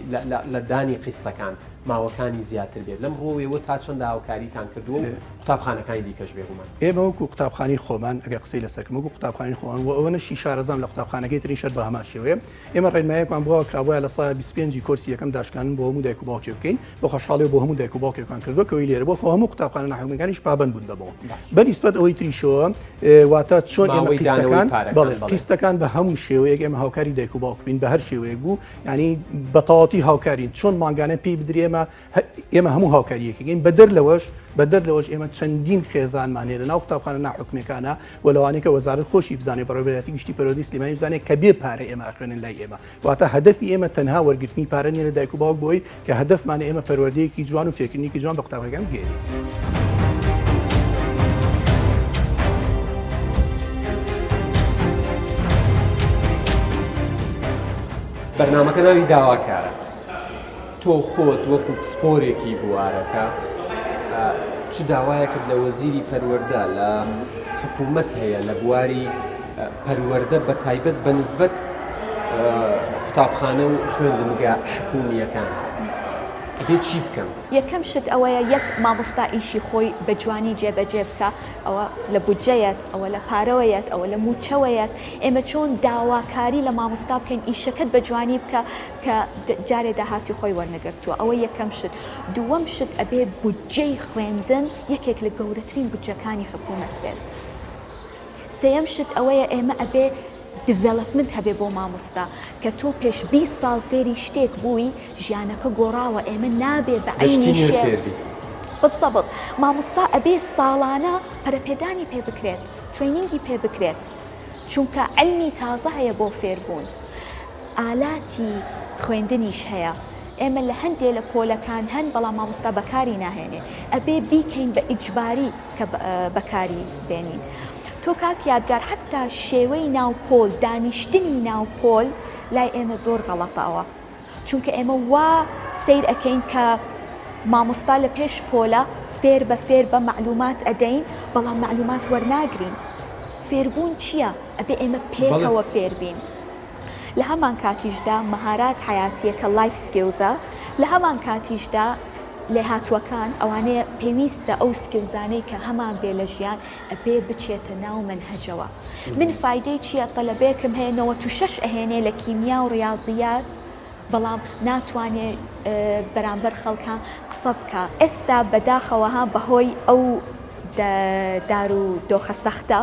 لە دانی قیستەکان ماوەکانی زیاتر بێت لەم ڕۆوێەوە تا چەند هاوکاریتان کردووە و قوتابخانەکانی دیکەش بێگومان ئێمە وەکو قوتابخانەی خۆمان ئەگە قسەی لەسەرکەم وەکو قوتابخانەی خۆمان و ئەوەنە شارەزان لە قوتابخانەکەی ترین شەر بە هەمان شێوەیە ئێمە ڕێنماییەکمان بۆ کابووە لە ساڵ 25 کۆرسی یەکەم داشکان بۆ هەموو دایک و باوکێ بکەین بۆ خۆشحاڵی بۆ هەموو دایک و باوکێکان کردووە کەوەی لێرە بۆ هەموو قوتابخانە ناحکومیەکانیش پابەند بوون بەبەوە بەنسبەت ئەوەی تریشەوە واتە چۆن ئێمە قیستەکان بە هەموو شێوەیەک ئێمە هاوکاری دایک و باوک بین بە هەر شێوەیەک بوو ینی بە تەواوەتی هاوکارین چۆن مانگانە پێی بدرێمە ئێمە هەموو هاوکاریەکەین بەدەر لەوەش ئێمە چەندین خێزانمان هەیە لە ناو قوتابخانە ناحکومیەکانە و لەوانەیە کە وەزارەت خۆشی بزانێت بەڕێوەبەتی گشتی پەروەردەی سلێمانی بزانێت کە بێ پارە ئێمە ئەخوێنن لای ئێمە واتە هەدەفی ئێمە تەنها وەرگرتنی پارە نیە لە دایک و باوک بۆی کە هەدەفمانە ئێمە پەروەردەیەکی جوان و فێرکردنیکی جوان بە قوتابەکان بگێنین. بەرنامەکە ناوی داواکارە تۆ خۆت وەکو پسپۆرێکی بوارەکە چ داوایەکت لە وەزیری پەروەردە لە حکوومەت هەیە لە بواری پەروەردە بە تایبەت بەنسبەت قوتابخانە و خوێندنگە حکوومیەکان بێ چی بکەم؟ یەکەم شت ئەوەیە یەک مامۆستا ئیشی خۆی بە جوانی جێبەجێ بکە ئەوە لە بودجەیەت ئەوە لە پارەوەیەت ئەوە لە موچەوەیەت ئێمە چۆن داواکاری لە مامۆستا بکەین ئیشەکەت بە جوانی بکە کە جارێ داهاتی خۆی وەرنەگرتووە ئەوە یەکەم شت دووەم شت ئەبێ بودجەی خوێندن یەکێک لە گەورەترین بودجەکانی حکوومەت بێت سێەم شت ئەوەیە ئێمە ئەبێ دیڤلپمنت هەبێ بۆ مامۆستا کە تۆ پێش 20 ساڵ فێری شتێک بووی ژیانەکە گۆڕاوە ئێمە نابێ بە عینی بسەبت مامۆستا ئەبێ ساڵانە پەرەپێدانی پێ بکرێت ترینینگی پێ بکرێت چونکە علمی تازە هەیە بۆ فێربوون ئالاتی خوێندنیش هەیە ئێمە لە هەندێ لە پۆلەکان هەن بەڵام مامۆستا بەکاری ناهێنێ ئەبێ بیکەین بە ئیجباری کە بەکاری بێنین تۆ کاک یادگار حتا شێوەی ناوپۆل دانیشتنی ناوپۆل لای ئێمە زۆر غەڵەتەوە چونکە ئێمە وا سیر ئەەکەین کە مامۆستا لە پێش پۆلە فێر بە فێر بە معلومات ئەدەین بەڵام معلومات وەرناگرین فێربوون چییە؟ ئەبێ ئێمە پێکەوە فێربین لە هەمان کاتیشدا مەهارات حیاتیەکە لایف سکیلزە لە هەمان کاتیشدا لێهاتووەکان ئەوانەیە پێویستە ئەو سکیلزانەی کە هەمان بێ لە ژیان ئەبێ بچێتە ناو منهەجەوە من فایدەی چییە تەلەبەیەکم هەیە 96 ئەهێنێ لە کیمیا و ڕاضیات بەڵام ناتوانێت بەرامبەر خەڵکان قسە بکە ئێستا بەداخەوەها بەهۆی ئەو دار و دۆخە سەختە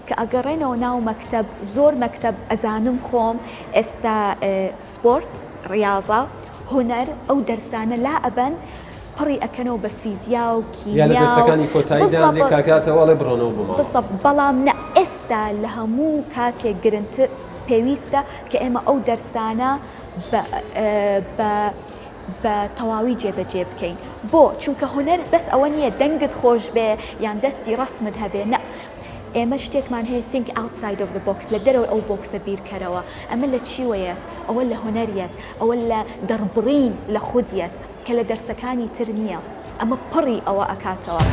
کە ئەگەڕێنەوە ناو مەکتەب زۆر مەکتەب ئەزانم خۆم ئێستا سپۆرت ڕاضە هونەر ئەو دەرسانە لا ئەبەن پڕی ئەکەنەوە بە فیزیا و کیمیا لە دەرسەکانی کۆتاییدا کاکاتەوەڵێ بڕۆنەوە بماوە بەڵام نە ئێستا لە هەموو کاتێک گرنگتر پێویستە کە ئێمە ئەو دەرسانە بە تەواوی جێبەجێ بکەین بۆ چونکە هونەر بەس ئەوە نییە دەنگت خۆش بێ یان دەستی ڕسمت هەبێ نە ئێمە شتێکمان هەیە think outside of the box لە دەرەوە ئەو بۆکسە بیرکەرەوە ئەمە لە چیوەیە ئەوە لە هونەریەت ئەوە لە دەربڕین لە خودیەت کە لە دەرسەکانی تر نییە ئەمە پڕی ئەوە ئەکاتەوە.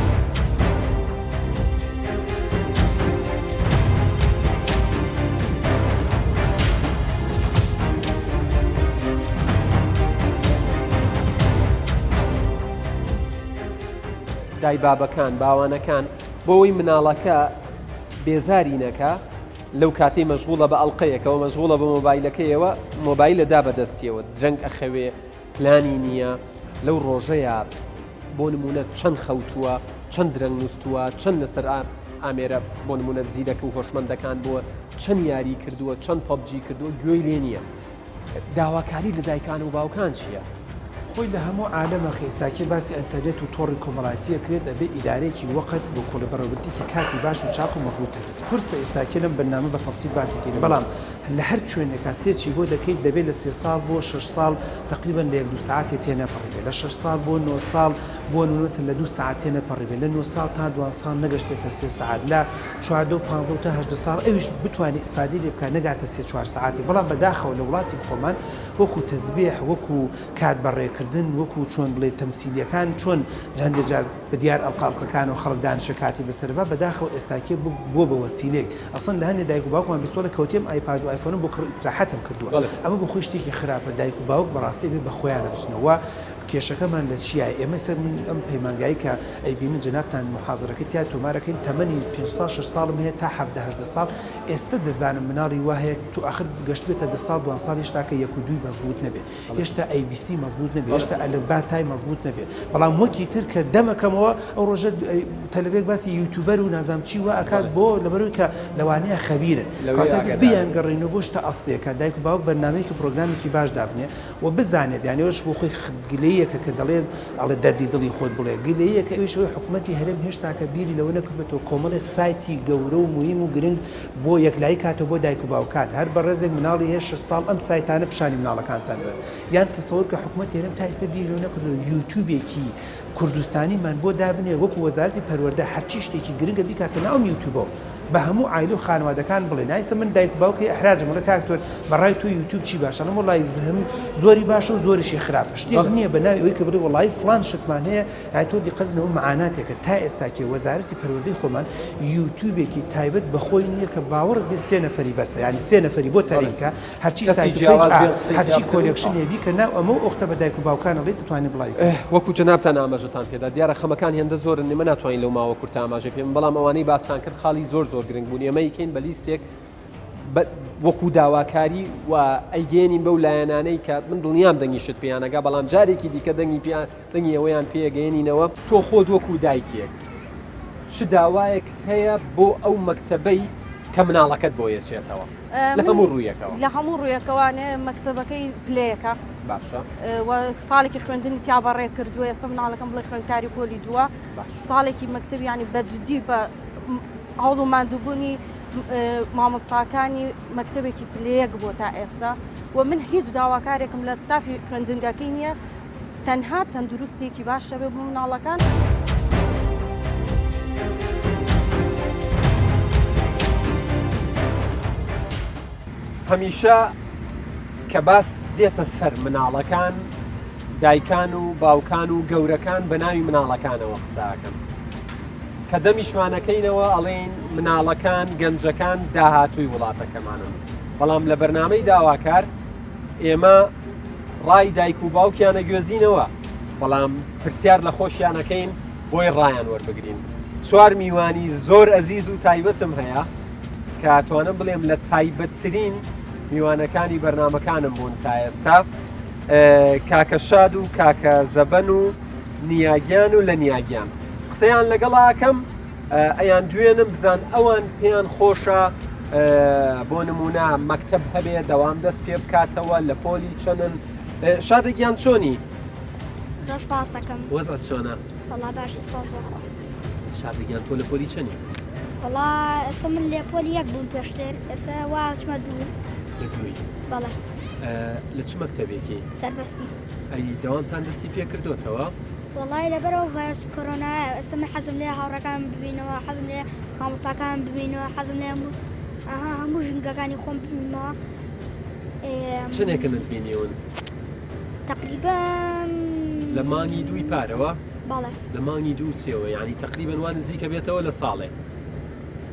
دایبابەکان باوانەکان بۆەوەی مناڵەکە بێزاری نەکە لەو کاتەی مەشغوڵە بە ئەڵلقەیەکەوە مەشغوڵە بە مۆبایلەکەیەوە مۆبایلەدا بەدەستیەوە درەنگ ئەخەوێ پلانی نییە لەو ڕۆژەیە بۆ نمونە چەند خەوتووە چەند درەنگ نووسووە چەند لەسەر ئامێرە بۆ نمونە زیرەکە و هۆشمەندەکان بووە چەند یاری کردووە چەند پەبجی کردووە گوێی لێ نییە داواکاری لە دایکان و باوکان چییە؟ خۆی لە هەموو عالەمەکە ئێستاکە باسی ئەنتەرنێت و تۆڕی کۆمەڵایەتیە کرێت دەبێ ئیدارەیەکی وەقت بۆ کۆلە بەڕێوەبردنی کاتی باش و چاق و مەزبوط هەبێت کورسە ئێستاکە لەم بەرنامە بە تەفسیل باسیکەین بەڵام لە هەر شوێنێکا سێرچی بۆ دەکەیت دەبێت لە 3 ساڵ بۆ 6 ساڵ تقریبا لە 1-2 ساعتێ تێنەپەڕێت لە 6 ساڵ بۆ 9 ساڵ بۆ نووسن لە 2 ساعت تێنەپەڕێت لە 9 ساڵ تا 2 ساڵ نەگەشتێتە 3 ساعت لە 14 و 15 تا 18 ساڵ ئەویش بتوانێت ئیسفادەی لێ بکات نەگاتە 3-4 ساعتی بەڵام بەداخەوە لە وڵاتی خۆمان وەکو تەزبیح وەکو کات بەڕێکردن وەکو چۆن بڵێ تەمسیلیەکان چۆن هەندێک جار بە دیار ئەڵقاڵقەکان و خەڵک دانیشە کاتی بەسەربا بەداخەوە ئێستاکێ بۆ بە وەسیلەیەک ئەسڵ لە هەندێک دایک و باوکمان بیسۆڵە کەوتێم ئایپاد و ئایفۆن بۆ کڕ ئیسراحەتم کردووە ئەمە بۆ خۆی شتێکی خراپە دایک و باوک بەڕاستی بێ بە خۆیانە بچنەوە کێشەکەمان لە چیە ئێمە سەر ئەم پەیمانگایی کە ئەیبینن جنابتان محازرەکە تیا تۆمارەکەین تەمەنی 5 ساڵم هەیە تا 17 ساڵ ئێستا دەزانم مناڵی وایە تو آخر گەشت بێتە 10 ساڵ 2 ساڵ هێشتاکە 1 و 2 مەزبوط نەبێت هێشتا ABC مەزبوط نەبێت هێشتا ئەلفبا تای مەزبوط نەبێت بەڵام وەکی تر کە دەمەکەمەوە ئەو ڕۆژە تەلەڤێک باسی یوتیوبەر و نازام چی وە ئەکات بۆ لەبەرەوەی کە لەوانەیە خەبیرن بیان گەڕێنەوە بۆ شتە ئەسڵیەکە دایک و باوک بەرنامەیەکی پرۆگرامێکی باش دابنێ و بزانێت یانیەوەش بۆ خۆی گلەیەکە کە دەڵێن ئەڵێ دەردی دڵی خۆت بڵێ گلەیەکە ئەویشەوەی حکوومەتی هەرێم هێشتاکە بیری لەوە نەکردێتەوە کۆمەڵی سایتی گەورە و مهم و گرنگ بۆ یەکلایی کاتە بۆ دایک و باوکان هەر بە ڕێزێک مناڵی هەیە 6 ساڵ ئەم سایتانە پیشانی مناڵەکانتان دەن یان تەسەوەر کە حکوومەتی هەرێم تا ئێستا بیری لەوە نەکردەوە یوتیوبێکی کوردستانیمان بۆ دابنێ وەکو وەزارەتی پەروەردە هەرچی شتێکی گرنگە بیکاتە ناو یوتیوبەوە بە هەموو عیل و خانوادەکان بڵێ نایسە من دایک و باوکی ئەحراجم لە کاکتۆر بەڕای تۆ یوتیوب چی باشە لەم وڵای زۆری باشە و زۆریشی خراپ شتێک نییە بە ناوی ئەوەی کە بڵێ وڵای فلان شتمان هەیە ئای تۆ دیقەتنەوە معاناتێکە تا ئێستاکێ وەزارەتی پەروەردەی خۆمان یوتیوبێکی تایبەت بەخۆی نییە کە باوەڕ بێ 3 نەفەری بەسە ینی 3 نەفەری بۆ تەرینکە هەرچی هەرچی کۆلێکشن هێبی کە ناو ئەمە ئەوختە بە دایک و باوکانە لێ دەتوانێت بڵای وەکو جەنابتان ئاماژەتان پێدا دیارە خەمەکان هێندە زۆرن نێمە ناتوانین لەو ماوە کورتە ئاماژە پێم بەڵام ئەوانەی باستان کرد خاڵی زۆر گرنگ بوون ئێمەیکەین بە لیستێک وەکو داواکاری و ئەیگەێنین بەو لایەنانەی کات من دڵنیام دەنگیشت پێیانەکە بەڵام جارێکی دیکە دەنگی ئەوەیان پێگەێنینەوە تۆ خۆت وەکو دایکێک چ داوایەکت هەیە بۆ ئەو مەکتەبەی کە مناڵەکەت بۆ یەچێتەوە لە هەموو ڕوویەکەوە لە هەموو ڕوویەکەوانێ مەکتەبەکەی پلەیەەکە باشە ساڵێکی خوێندنی تیا بەڕێ کردووە ئێستا مناڵەکەم بڵێ خوێندکاری پۆلی دووە ساڵێکی مەکتەب ینی بەجددی بە هەوڵ و ماندووبوونی مامۆستاکانی مەکتەبێکی پلەیەک بۆ تا ئێستا و من هیچ داواکارێکم لە ستافی خوێندنگەکەی نییە تەنها تەندروستێکی باشە بێ بۆ مناڵەکان هەمیشە کە باس دێتە سەر مناڵەکان دایکان و باوکان و گەورەکان بە ناوی مناڵەکانەوە قساکەن کە دەمیشمانەکەینەوە ئەڵێن مناڵەکان گەنجەکان داهاتووی وڵاتەکەمانن بەڵام لە بەرنامەی داواکار ئێمە ڕای دایک و باوکیانە گوێزینەوە بەڵام پرسیار لە خۆشیانەکەین بۆی ڕایان وەربگرین 4 میوانی زۆر ئەزیز و تایبەتم هەیە کە ئەتوانم بڵێم لە تایبەتترین میوانەکانی بەرنامەکانم بوون تا ئێستا کاکە شاد و کاکە زەبەن و نیاگیان و لە نیاگیان قسەیان لەگەڵاکەم ئەیان دوێنم بزان ئەوان پێیان خۆشە بۆ نمونە مەکتەب هەبێ دەوام دەست پێ بکاتەوە لە پۆلی چەنن شادێکیان چۆنی؟ زۆر سپاس دەکەم وەزعت چۆنە؟ وەڵا باش سپاس بۆخۆ شادێکیان تۆ لە پۆلی چەنی؟ وەڵا ئێستا من لێ پۆلی یەک بووم پێشتر ئێستا وا چمە دوو لە دووی بەڵێ لە چ مەکتەبێکی؟ سەربەستی ئەی دەوامتان دەستی پێ کردوتەوە؟ وڵی لەبەرەوە ڤایرۆسی کۆرۆنا ئێستا من حەزم لێ هاوڕەکان ببینەوە حەزم لێ مامۆستاکان ببینەوە حەزم لێ هەموو ژنگەکانی خۆم ببینەوە چنێکە نتبینیون؟ تقریبان لە مانگی دووی پارەوە؟ بەڵێ لە مانگی دوو سێوە یعنی تقریبان وان نزیکە بێتەوە لە ساڵێ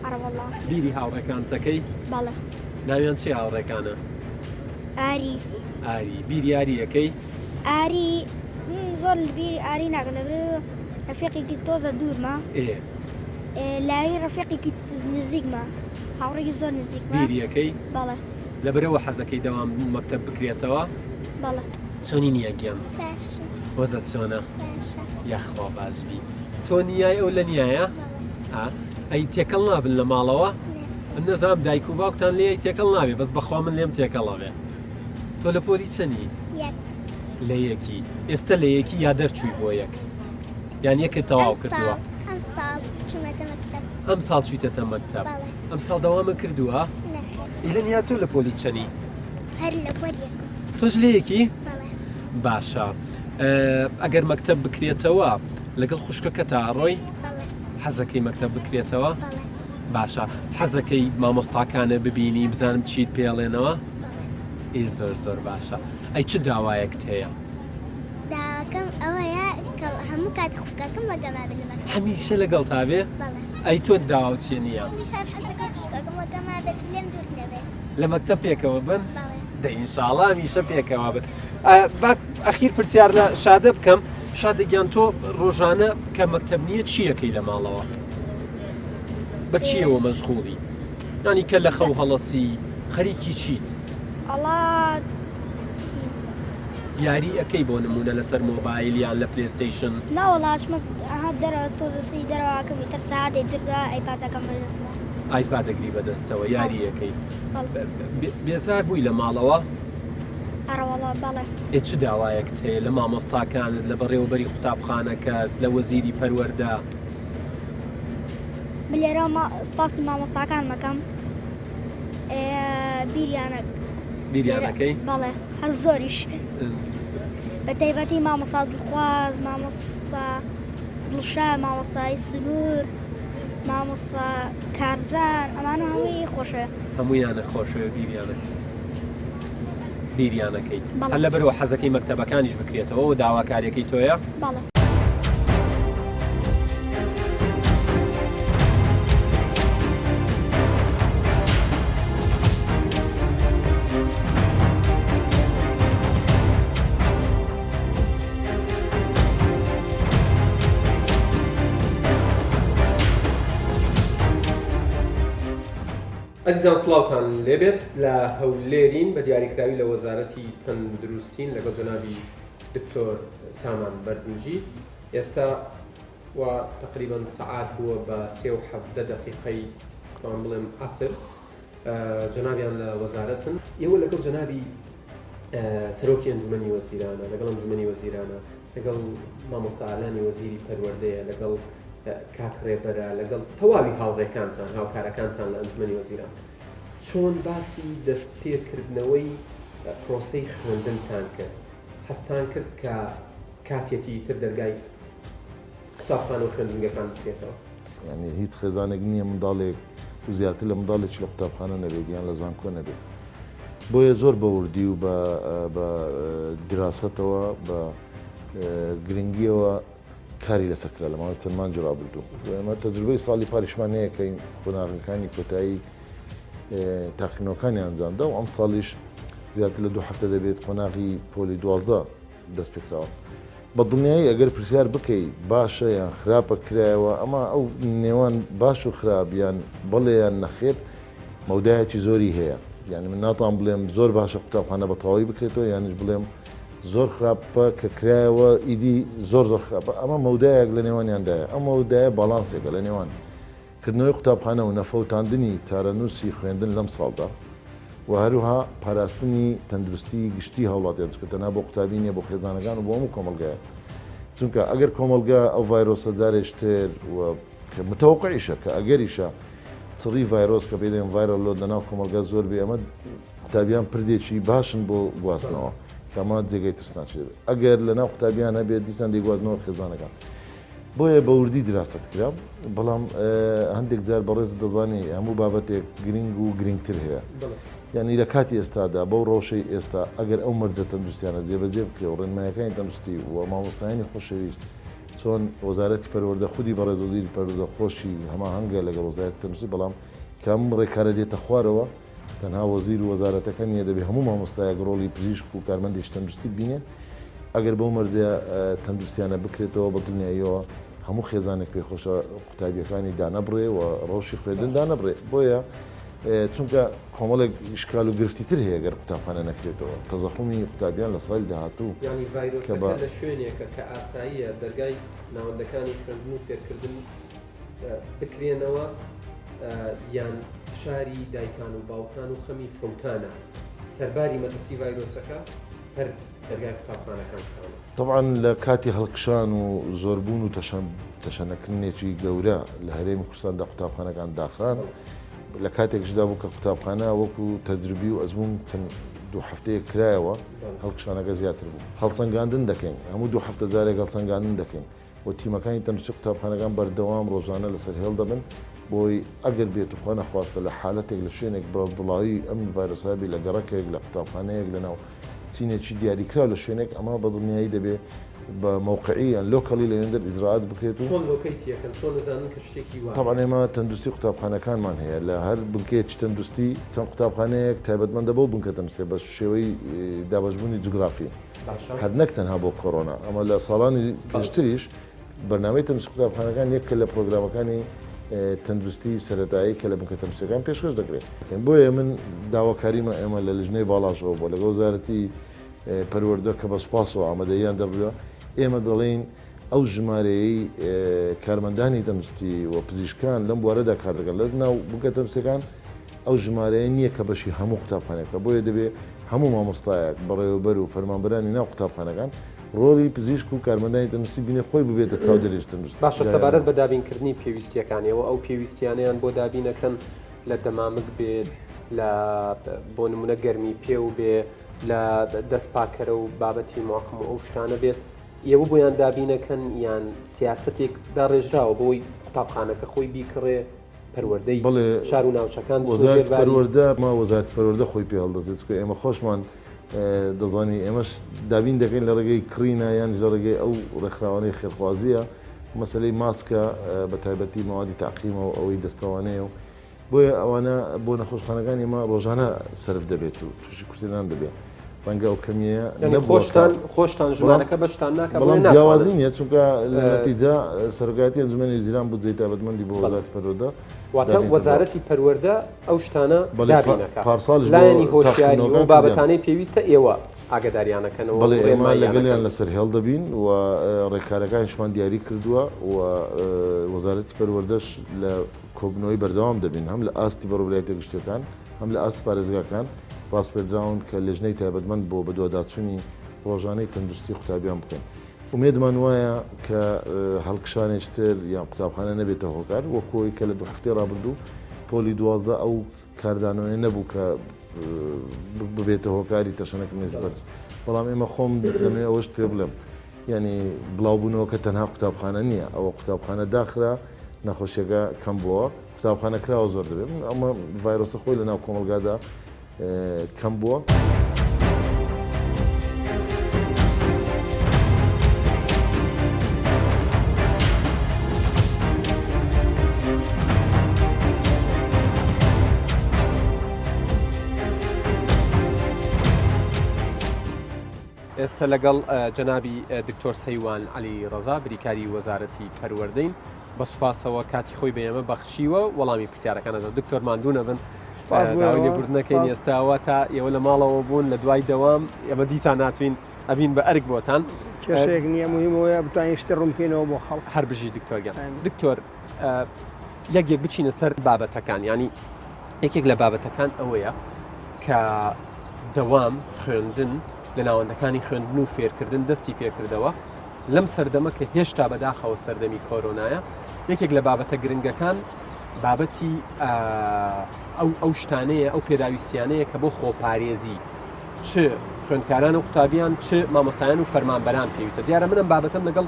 ئەرەوەڵا بیری هاوڕێکان تەکەی؟ بەڵێ ناویان چی هاوڕێکانە؟ ئاری ئاری بیری یاریەکەی؟ ئاری زۆر بیری ئاری ناکە لەبرێ ڕەفیقێکی تۆزە دوورمە لاوی ڕەفیقێکی نزیکمە هاوڕێکی زۆر نزیکمە بیریەکەی؟ بەڵێ لەبەرەوە حەزەکەی دەوام مەکتەب بکرێتەوە؟ بەڵێ چۆنی نییەگیان؟ باش وەزت چۆنە؟ باشە یەخوا باشبی تۆ نیای ئەو لە نیایە؟ ئەی تێکەڵ نابن لە ماڵەوە؟ من نەزانم دایک و باوکتان لێ تێکەڵ نابێ بەس بەخوا من لێم تێکەڵەوێ تۆ لە پۆلی چەنی؟ لە یەکی ئێستا لە یەکی یا دەرچووی بۆ یەک یان یەکت تەواو کردووە؟ ئەم ساڵ چوومەتە مەکتەب ئەم ساڵ چوویتەتە مەکتەب ئەم ساڵ دەوامە کردووە؟ ئیلەنیا تۆ لە پۆلی چەنی؟ هەر لە پۆلی یەکم تۆش لە یەکی؟ باشە ئەگەر مەکتەب بکرێتەوە لەگەڵ خوشکەکە تا ڕۆی؟ حەزەکەی مەکتەب بکرێتەوە؟ باشە حەزەکەی مامۆستاکانە ببینی بزانم چیت پێڵێنەوە؟ ئێ زۆر زۆر باشە ئەی چ داوایەکت هەیە؟ داواکەم ئەوەیە کە هەموو کاتی خوشکەکەم لەگەڵا بێت لە مەکتەب هەمیشە لەگەڵ تا بێ؟ ئەی تۆ داوا چیە نییە؟ هەمیشە حەزەکەم خوشکەکەم لەگەڵا بێت لێم دوور نەبێت لە مەکتەب پێکەوە بن؟ ئینشاڵڵا میشە پێکەوە بێت. ئەخیر پرسیار لە شادە بکەم، شادەگیان تۆ ڕۆژانە کە مەکتەب نییە چیەکەی لە ماڵەوە؟ بە چیەوە مەشغوڵی؟ نانی کە لە خەو هەڵەسی خەریکی چیت؟ ئەڵا یاری ئەەکەی بۆ نمونە لەسەر مۆبایل یان لە پلێستیشن؟ ناوەڵاتمە دەرەوە تۆزەسی دەرەوەکەمی تەر سعادێ دردووە ئەیپاتەکەم بەدەستمە. ئایپادەگری بەدەستەوە یاریەکەی بێزار بووی لە ماڵەوە؟ ئەڕەوەڵا بەڵێ. چ داوایەکت هەیە لە مامۆستاکانت لە بەڕێوەبەری قوتابخانەکەت لە وەزیری پەروەردە؟ بلێرە سپاسی مامۆستاکان مەکەم بیریانەکەی؟ بەڵێ هەر زۆریش بە تایبەتی مامۆستا دڵخواز، مامۆستا دڵشا، مامۆستای سنوور، مامۆستا کارزار، ئەمانە هەمووی خۆشە. هەموویانە خۆشە بیریانەکەی. هەر لەبەرەوە حەزەکەی مەکتەبەکانیش بکرێتەوە و داواکاریەکەی تۆیە؟ بەڵێ. ئەزیزان سڵاوتان لێبێت لە هەولێرین بە دیاریکراوی لە وەزارەتی تەندروستین لەگەڵ جەنابی دکتۆر سامان بەرزنجی. ئێستا و تقریبا سەعات بووە بە 3:17 دقیقەی توان بڵێم عەسر. جەنابیان لە وەزارەتن، ئێوە لەگەڵ جەنابی سەرۆکی ئەنجومەنی وەزیرانە، لەگەڵ ئەنجومەنی وەزیرانە، لەگەڵ مامۆستا ئالانی وەزیری پەروەردەیە، لەگەڵ کاک ڕێبەرە، لەگەڵ تەواوی هاوڕێکانتان هاوکارەکانتان لە ئەنجومەنی وەزیران چۆن باسی دەست پێکردنەوەی پرۆسەی خوێندنتان کرد؟ هەستان کرد کە کاتێتی تر دەرگای قوتابخانە و خوێندنگەکان بکرێتەوە؟ یعنی هیچ خێزانێک نییە منداڵێک و زیاتر لە منداڵێکی لە قوتابخانە نەبێت یان لە زانکۆ نەبێت. بۆیە زۆر بەوردی و بە دراستەوە بە گرنگیەوە کاری لەسەرکرا لە ماوەی چەند مانگ ڕابردوو. ئێمە تەجروبەی ساڵی پاریشمان هەیە کە قۆناغەکانی کۆتایی تاقینەوەکانی ئەنجامدا و ئەم ساڵیش زیاتر لە 2 هەفتە دەبێت قۆناغی پۆلی 12 دەست پێکراوە. بە دڵنیایی ئەگەر پرسیار بکەیت باشە یان خراپە کرایەوە، ئەمە ئەو نێوان باش و خراپ یان بەڵێیان نەخێر مەودایەکی زۆری هەیە. یعنی من ناتوان بڵێم زۆر باشە قوتابخانە بە تەواوی بکرێتەوە یانیش بڵێم زۆر خراپە کە کرایەوە ئیدی زۆر خراپە. ئەمە مەودایەک لە نێوانیاندایە. ئەم مەودایە باڵانسێکە لە نێوان کردنەوەی قوتابخانە و نەفەوتاندنی چارەنووسی خوێندن لەم ساڵدا و هەروها پاراستنی تەندروستی گشتی هەوڵاتیان چکە تەنها بۆ قوتابی نیە بۆ خێزانەکان و بۆ هەموو کۆمەلگایە. چونکە ئەگەر کۆمەلگا ئەو ڤایرۆسە جارێشتر و کە متەوەقعیشە کە ئەگەریشە چڕی ڤایرۆس کە پێ دەڵێن ڤایرۆل لۆد لەناو کۆمەلگا زۆر بێ، ئەمە قوتابیان پردێکی باشن بۆ گواستنەوە کەما جێگەی ترسان شێت. ئەگەر لەناو قوتابیان هەبێت دیسان دەیگوازنەوە خێزانەکان. بۆیە بە وردی دراست کرا، بەڵام هەندێک جار بەڕێز دەزانی هەموو بابەتێک گرنگ و گرنگتر هەیە. یعنی لە کاتی ئێستادا بەو ڕۆژەی ئێستا ئەگەر ئەو مەرجە تەندروستیانە جێبەجێ بکرێ و ڕێنمایەکانی تەندروستی و مامۆستایانی خۆشەویست چۆن وەزارەتی پەروەردە خودی بەڕێز وەزیری پەروەردە خۆشی هەماهەنگە لەگەڵ وەزارەتی تەندروستی، بەڵام کام ڕێکارە دێتە خوارەوە تەنها وەزیر و وەزارەتەکە نیە دەبێت هەموو مامۆستایەک ڕۆڵی پزیشک و کارمەندێکی تەندروستی بینێن. ئەگەر بەو مەرجە تەندروستیانە بکرێتەوە بە دڵنیاییەوە هەموو خێزانێک پێخۆشە قوتابیەکانی دانەبڕێ و ڕۆژی خوێندن دانەبڕێ. بۆیە چونکە کۆمەڵێک ئیشکال و گرفتیتر هەیە گەر قوتابخانە نەکرێتەوە. تەزەخمی قوتابیان لە ساڵی داهاتوو ینی ڤایرۆسەکە لە شوێنێکە کە ئاساییە دەرگای ناوەندەکانی خوێندن و فێرکردن بکرێنەوە یان فشاری دایکان و باوکان و خەمی فڵکانە سەرباری مەترسی ڤایرۆسەکە هەر دەرگای قوتابخانەکان کراوە. طبعا لە کاتی هەڵکشان و زۆربوون و تەشەنەکردنێکی گەورە لە هەرێمی کوردستاندا قوتابخانەکان داخران لە کاتێکشدا بوو کە قوتابخانە وەکو تەجروبی و ئەزمون چەند 2 هەفتەیە کرایەوە هەڵکشانەکە زیاتر بوو. هەڵسەنگاندن دەکەین، هەموو 2 هەفتە جارێک هەڵسەنگاندن دەکەین و تیمەکانی تەندروستی قوتابخانەکان بەردەوام ڕۆژانە لەسەر هێڵ دەبن بۆی ئەگەر بێت و خوا نەخواستە لە حالەتێک لە شوێنێک بڵاوی ئەم ڤایرۆسابی لە گەڕەکێک لە قوتابخانەیەک لەناو چینێکی دیاریکرا لە شوێنێک ئەمە بە دڵنیایی دەبێت بە مووقعیان لۆکەڵی لەێندەر ئیزراعات بکرێت و طبعا ئێمە تەندروستی قوتابخانەکانمان هەیە لە هەر بنکەیەکی تەندروستی چەند قوتابخانەیەک تایبەتمەندە بۆ بنکە تەندروستی بە شێوەی دابەشبوونی جوگرافی هەر نەک تەنها بۆ کۆڕۆنا ئەمە لە ساڵانی پێشتریش بەرنامەی تەندروستی قوتابخانەکان یەکە لە پرۆگرامەکانی تەندروستی سەرەتایی کە لە بنکە تەندروستیەکان پێشکەش دەکرێت بۆیە من داواکاریمە ئێمە لە لژنەی باڵاشەوە بۆ لەگەڵ وەزارەتی پەروەردە کە بە سوپاسەوە ئامادەیان دەبووە ئێمە دەڵێن ئەو ژمارەیەی کارمەندانی تەندروستی و پزیشکان لەم بوارەدا کار دەکەن لە ناو بنکە تەندروستیەکان ئەو ژمارەیە نییە کە بەشی هەموو قوتابخانەکە بۆیە دەبێت هەموو مامۆستایەک بەڕێوەبەر و فەرمانبەرانی ناو قوتابخانەکان ڕۆڵی پزیشک و کارمەندانی تەندروستی بینێ خۆی ببێتە چاودێریش تەندروست. باشە سەبارەت بە دابینکردنی پێویستیەکانیەوە ئەو پێویستیانیان بۆ دابینەکەن لە دەمامک بێت لە بۆ نمونە گەرمی پێ و بێ لە دەستپاکەرە و بابەتی مواقم و ئەو شتانە بێت ئێوە بۆیان دابینەکەن یان سیاسەتێک داڕێژراوە بۆی قوتابخانەکە خۆی بیکڕێ پەروەردەی شار و ناوچەکان وەزارەتی پەروەردە ما وەزارەتی پەروەردە خۆی پێ هەڵدەستێت چکە ئێمە خۆشمان دەزانی ئێمەش دابین دەکەین لە ڕێگەی کڕینە یان لە ڕێگەی ئەو ڕێکخراوانەی خێرخوازیە مەسلەی ماسکە بە تایبەتی ماوادی تاقیمەوە ئەوەی دەستەوانەیە و بۆیە ئەوانە بۆ نەخۆشخانەکان ئێمە ڕۆژانە سرف دەبێت و تووشی کورسێنان دەبێت ڕەنگە ئەو کەمیە خۆشتان ژمارەکە بەشتان ناکە بەڵام جیاوازی نیە چونکە لە نەتیجە سەرۆکایەتی ئەنجومەنی وزیران بودجەی تایبەتمەندی بۆ وەزارەتی پەروەردە واتە وەزارەتی پەروەردە ئەو شتانە دابینەکە لایەنی هۆشیاری و بابەتانەی پێویستە ئێوە ئاگداریانەکەنەوە بەڵێ ئێمە لەگەڵیان لەسەر هێڵ دەبین و ڕێکارەکانیشمان دیاری کردووە و وەزارەتی پەروەردەش لە کۆبنەوەی بەردەوام دەبین هەم لە ئاستی بەڕێوەبەرایەتە گشتەکان هەم لە ئاستی پارێزگاکان پاسپێدراون کە لێژنەی تایبەتمەند بۆ بەدواداچوونی ڕۆژانەی تەندروستی قوتابیان بکەین. ومێدمان وایە کە هەڵکشانێکتر یان قوتابخانە نەبێتە هۆکار وەکۆی کە لە دو هەفتەی ڕابردوو پۆلی 12 ئەو کاردانەوەی نەبوو کە ببێتە هۆکاری تەشەنەکە نوێژ بەرز بەڵام ئێمە خۆم دەمێ ئەوەشت پێ بڵێم یعنی بڵاوبوونەوە کە تەنها قوتابخانە نییە ئەوە قوتابخانە داخرا نەخۆشیەکە کەم بووە قوتابخانە کراوە زۆر دەبێت ئەمە ڤایرۆسە خۆی لە ناو کۆمەلگادا کەم بووە. ئێستا لەگەڵ جەنابی دکتۆر سەیوان عەلی ڕەزا بریکاری وەزارەتی پەروەردەین بە سوپاسەوە کاتی خۆی بە ئێمە بەخشیوە وەڵامی پرسیارەکانەوە دکتۆر ماندوو نەبن داوای لێبوردنەکەین ئێستاوە تا ئێوە لە ماڵەوە بوون لە دوای دەوام ئێمە دیسان ناتوین ئەبین بە ئەرک بۆتان کێشەیەک نییە مهمەوەیە بتوانین شتی ڕوونکەینەوە بۆ خەڵک هەر بژی دکتۆرگیان دکتۆر یەک بچینە سەر بابەتەکان ینی یەکێک لە بابەتەکان ئەوەیە کە دەوام خوێندن لە ناوەندەکانی خوێندن و فێرکردن دەستی پێکردەوە لەم سەردەمە کە هێشتا بەداخەوە سەردەمی کۆرۆنایە یەکێک لە بابەتە گرنگەکان بابەتی ئەو شتانەیە ئەو پێداویستیانەیە کە بۆ خۆپارێزی چ خوێندکاران و قوتابیان چ مامۆستایان و فەرمانبەران پێویستە دیارە منم بابەتم لەگەڵ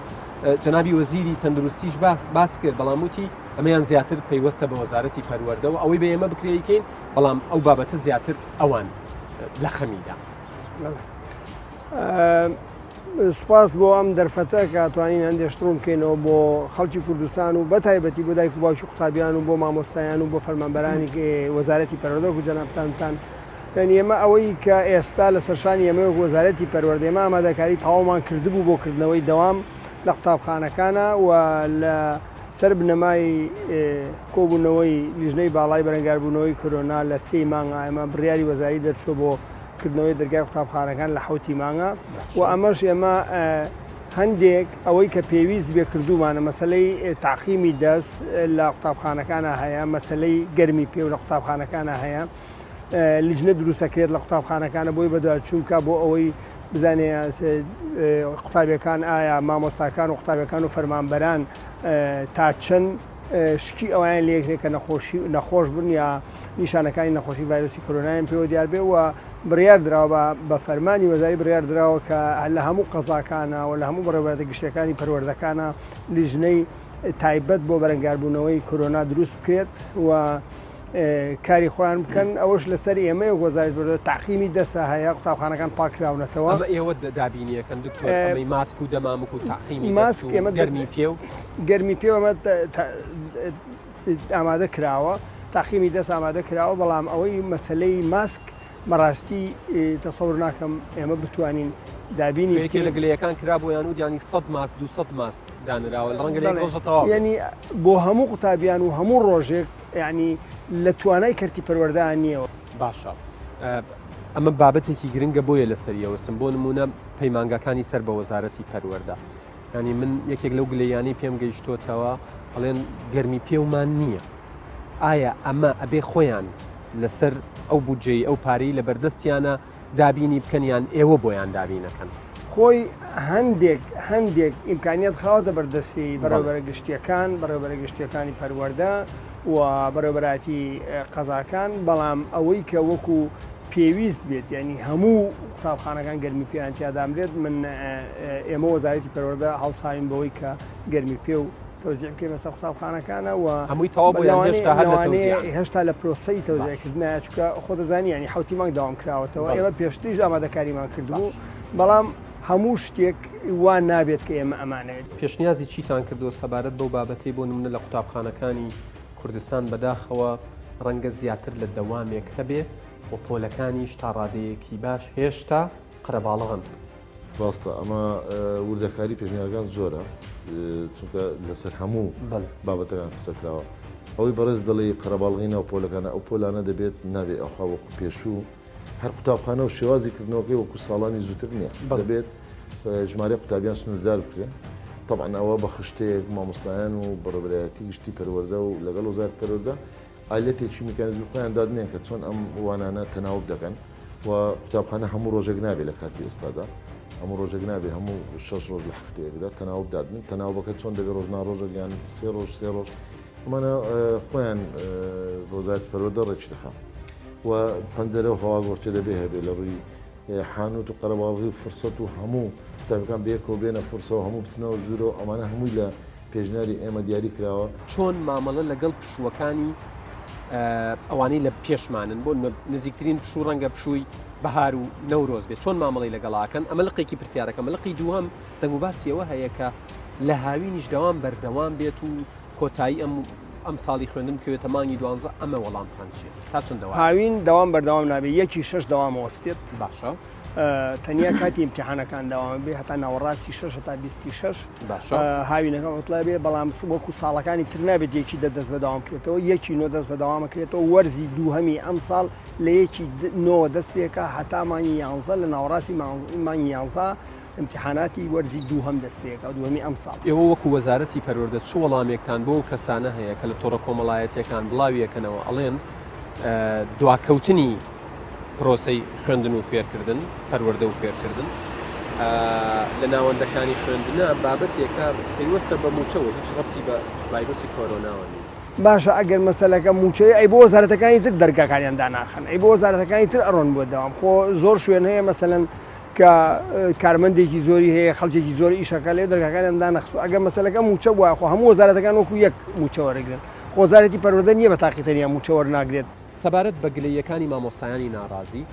جەنابی وەزیری تەندروستیش باس کرد بەڵام وتی ئەمەیان زیاتر پەیوەستە بە وەزارەتی پەروەردەوە ئەوەی بە ئێمە بکرێیکەین بەڵام ئەو بابەتە زیاتر ئەوان لە خەمیدا. سوپاس بۆ ئەم دەرفەتە کە توانین هەندێشتڕوم بکەینەوە بۆ خەڵکی کوردستان و بە تایبەتی بۆ دایک و باوکی قوتابیان و بۆ مامۆستایان و بۆ فەرمانبەرانی وەزارەتی پەروەردە و جەنابتانتان ئێمە ئەوەی کە ئێستا لە سەرشانی ئێمە وەزارەتی پەروەردە ئێمە ئامادەکاری تەواومان کردبوو بۆ کردنەوەی دەوام لە قوتابخانەکانە و لە سەر بنەمای کۆبوونەوەی لیژنەی باڵای بەرەنگاربوونەوەی کۆرۆنا لە 3 مانگە ئێمە بڕیاری وەزاری دەرچووە بۆ کردنەوەی دەرگای قوتابخانەکان لە 7 مانگە و ئەمەش ئێمە هەندێک ئەوەی کە پێویست بێ کردومانە مەسلەی تاقیمی دەست لە قوتابخانەکانە هەیە مەسلەی گەرمی پێ و لە قوتابخانەکانە هەیە لیژنە دروستەکرێت لە قوتابخانەکانە بۆی بەدوارچوونکە بۆ ئەوەی بزانێ قوتابیەکان ئایا مامۆستاکان و قوتابیەکان و فەرمانبەران تا چەند شکی ئەویان لەیەکێک کە نەخۆش بن یا نیشانەکانی نەخۆشی ڤایرۆسی کۆرۆنایان پێوە دیار بێ و بڕیار درراوە بە فەرمانی وەزاری بڕیار درراوە کە لە هەموو قەزاکانە و لە هەموو بەڕێوەبەرە گشتەکانی پەروەردەکانە لیژنەی تایبەت بۆ بەرەنگاربوونەوەی کۆرۆنا دروست بکرێت و کاری خۆیان بکەن ئەوەش لەسەر ئێمە وەزارەتی پەروەردە تاقیمی دەسە هەیە قوتابخانەکان پاکراونەتەوە ئەمە ئێوە دابینیەکەن دکتۆر ئەمەی ماسک و دەمامک و تاقیمی ماسک ئێمە گەرمی پێ ئەمە ئامادە کراوە تاقیمی دەست ئامادە کراوە بەڵام ئەوەی مەسلەی ماسک بەڕاستی تەسەور ناکەم ئێمە بتوانین دابینی یەکێ لە گلەیەکان کرا بۆ یانود ینی 100 ماسک 200 ماسک دانراوە ڕەنگە لە ڕۆژەتەوە ینی بۆ هەموو قوتابیان و هەموو ڕۆژێک ینی لە توانای کەرتی پەروەردەیان نییەوە باشە ئەمە بابەتێکی گرنگە بۆیە لەسەریەوەستم بۆ نمونە پەیمانگەکانی سەر بە وەزارەتی پەروەردە ینی من یەکێک لەو گلەیانی پێم گەیشتۆتەوە هەڵێن گەرمی پێومان نییە ئایا ئەمە ئەبێ خۆیان لەسەر ئەو بودجەی ئەو پارەی لە بەردەستیانە دابینی بکەنیان ئێوە بۆیان دابینەکەن خۆی هەندێک ئیمکانیت خاوەتە بەردەستی بەڕێوەبەرە گشتیەکان بەڕێوەبەرە گشتیەکانی پەروەردە و بەڕێوەبەراتی قەزاکان بەڵام ئەوەی کە وەکو پێویست بێت ینی هەموو قوتابخانەکان گەرمی پێیان تیادامرێت من ئێمە وەزارەتی پەروەردە هەڵساوین بەوەی کە گەرمی پێ و تەوزیع بکەین بەسەر قوتابخانەکانە و هەمووی تەواو بۆیان هێشتا لە پرۆسەی تەوزیعکردنایە چکە خۆ دەزانی ینی حوتی مانگ داوام کراوەتەوە ئێمە پێشتریش ئامادەکاریمان کردبوو بەڵام هەموو شتێک وان نابێت کە ئێمە ئەمانەوێت پێشنیازی چیتان کردووە سەبارەت بەو بابەتەی بۆ نمونە لە قوتابخانەکانی کوردستان بەداخەوە ڕەنگە زیاتر لە دەوامێک هەبێ و پۆلەکانیش تا ڕادەیەکی باش هێشتا قەرەباڵغن ڕاستە ئەمە وردەکاری پێشنیارەکان زۆرە چونکە لەسەر هەموو بابەتەکان قسەکراوە ئەوەی بەڕێز دەڵی قەرەباڵغینە و پۆلەکانە ئەو پۆلانە دەبێت نابێ ئەوخوا وەکو پێشوو هەر قوتابخانە و شێوازی کردنەوەکەی وەکو ساڵانی زووتر نییە دەبێت ژمارە قوتابیان سنووردار بکرێن طبعا ئەوە بە خشتەیەک مامۆستایان و بەڕێبەرایەتی گشتی پەروەردە و لەگەڵ وەزارەتی پەروەردە ئالەتێکی میکانیزمی خۆیان دادنێن کە چۆن ئەم وانانە تەناوب دەکەن و قوتابخانە هەموو ڕۆژێک نابێت لە کاتی ئێستادا هەموو ڕۆژێک نابێت هەموو 6 ڕۆژ لە هەفتەیەکدا تەناوب دادن تەناوبەکە چۆن دەبێت ڕۆژنا ڕۆژێک یان 3 ڕۆژ ئەمانە خۆیان وەزارەتی پەروەردە ڕێکی دەخات و پەنجەرە و هەوا گۆرچێ دەبێ هەبێ لە ڕووی حانوت و قەرەباڵغی و فرسەت و هەموو قوتابەکان بەیەکەوە بێنە فرسەوە هەموو بچنەوە ژوورەوە ئەمانە هەمووی لە پێشنیاری ئێمە دیاری کراوە چۆن مامەڵە لەگەڵ پشووەکانی ئەوانەی لە پێشمانن بۆ نزیکترین پشوو ڕەنگە پشووی بەهار و نەورۆز بێت چۆن مامەڵی لەگەڵاکەن ئەمە لقێکی پرسیارەکە مەلقی دووهەم دەنگ و باسیەوە هەیە کە لە هاوینیش دەوام بەردەوام بێت و کۆتایی ئەم ساڵی خوێندن بکەوێتە مانگی 12 ئەمە وەڵامتان چێت تا چەند هاوین دەوام بەردەوام نابێت یەکی 6 دەوامەوەستێت باشە تەنیا کاتی امتحانەکان داوام بێ هەتا ناوەڕاستی 6 تا 26 هاوینەکە وتڵای بێ بەڵام وەکو ساڵەکانی تر نابێت یەکی دەست بەداوام بکرێتەوە یەکی نۆ دەست بەداوامەکرێتەوە وەرزی دووهەمی ئەم ساڵ لە یەکی نۆ دەست پێکە هەتا مانگی 11 لە ناوەڕاستی مانگی 11 امتحاناتی وەرزی دووهەم دەست پێکە دووهەمی ئەم ساڵ ئێوە وەکو وەزارەتی پەروەردە چ وەڵامێکتان بۆ کەسانە هەیە کە لە تۆڕە کۆمەڵایەتیەکان بڵاویەکەنەوە ئەڵێن دواکەوتنی پرۆسەی خوێندن و فێرکردن پەروەردە و فێرکردن لە ناوەندەکانی خوێندنە بابەتێکە پێوەستە بە موچەوە هیچ ڕەبتی بە ڤایرۆسی کۆرۆناوە نیە باشە ئەگەر مەسەلەکە موچەی ئەی بۆ وەزارەتەکانی تر دەرگاکانیان داناخن ئەی بۆ وەزارەتەکانی تر ئەڕۆن بۆ دەوام خۆ زۆر شوێن هەیە مەسەلەن کە کارمەندێکی زۆری هەیە خەڵکێکی زۆر ئیشەکە لێ دەرگاکانیان دانەخسو ئەگەر مەسەلەکە موچە وایە خۆ هەموو وەزارەتەکان وەکو یەک موچە وەرەگرن خۆ وەزارەتی پەروەردە نییە بە تاقیتەنیا موچە وەرناگرێت سەبارەت بە گلەیەکانی مامۆستایانی ناڕازی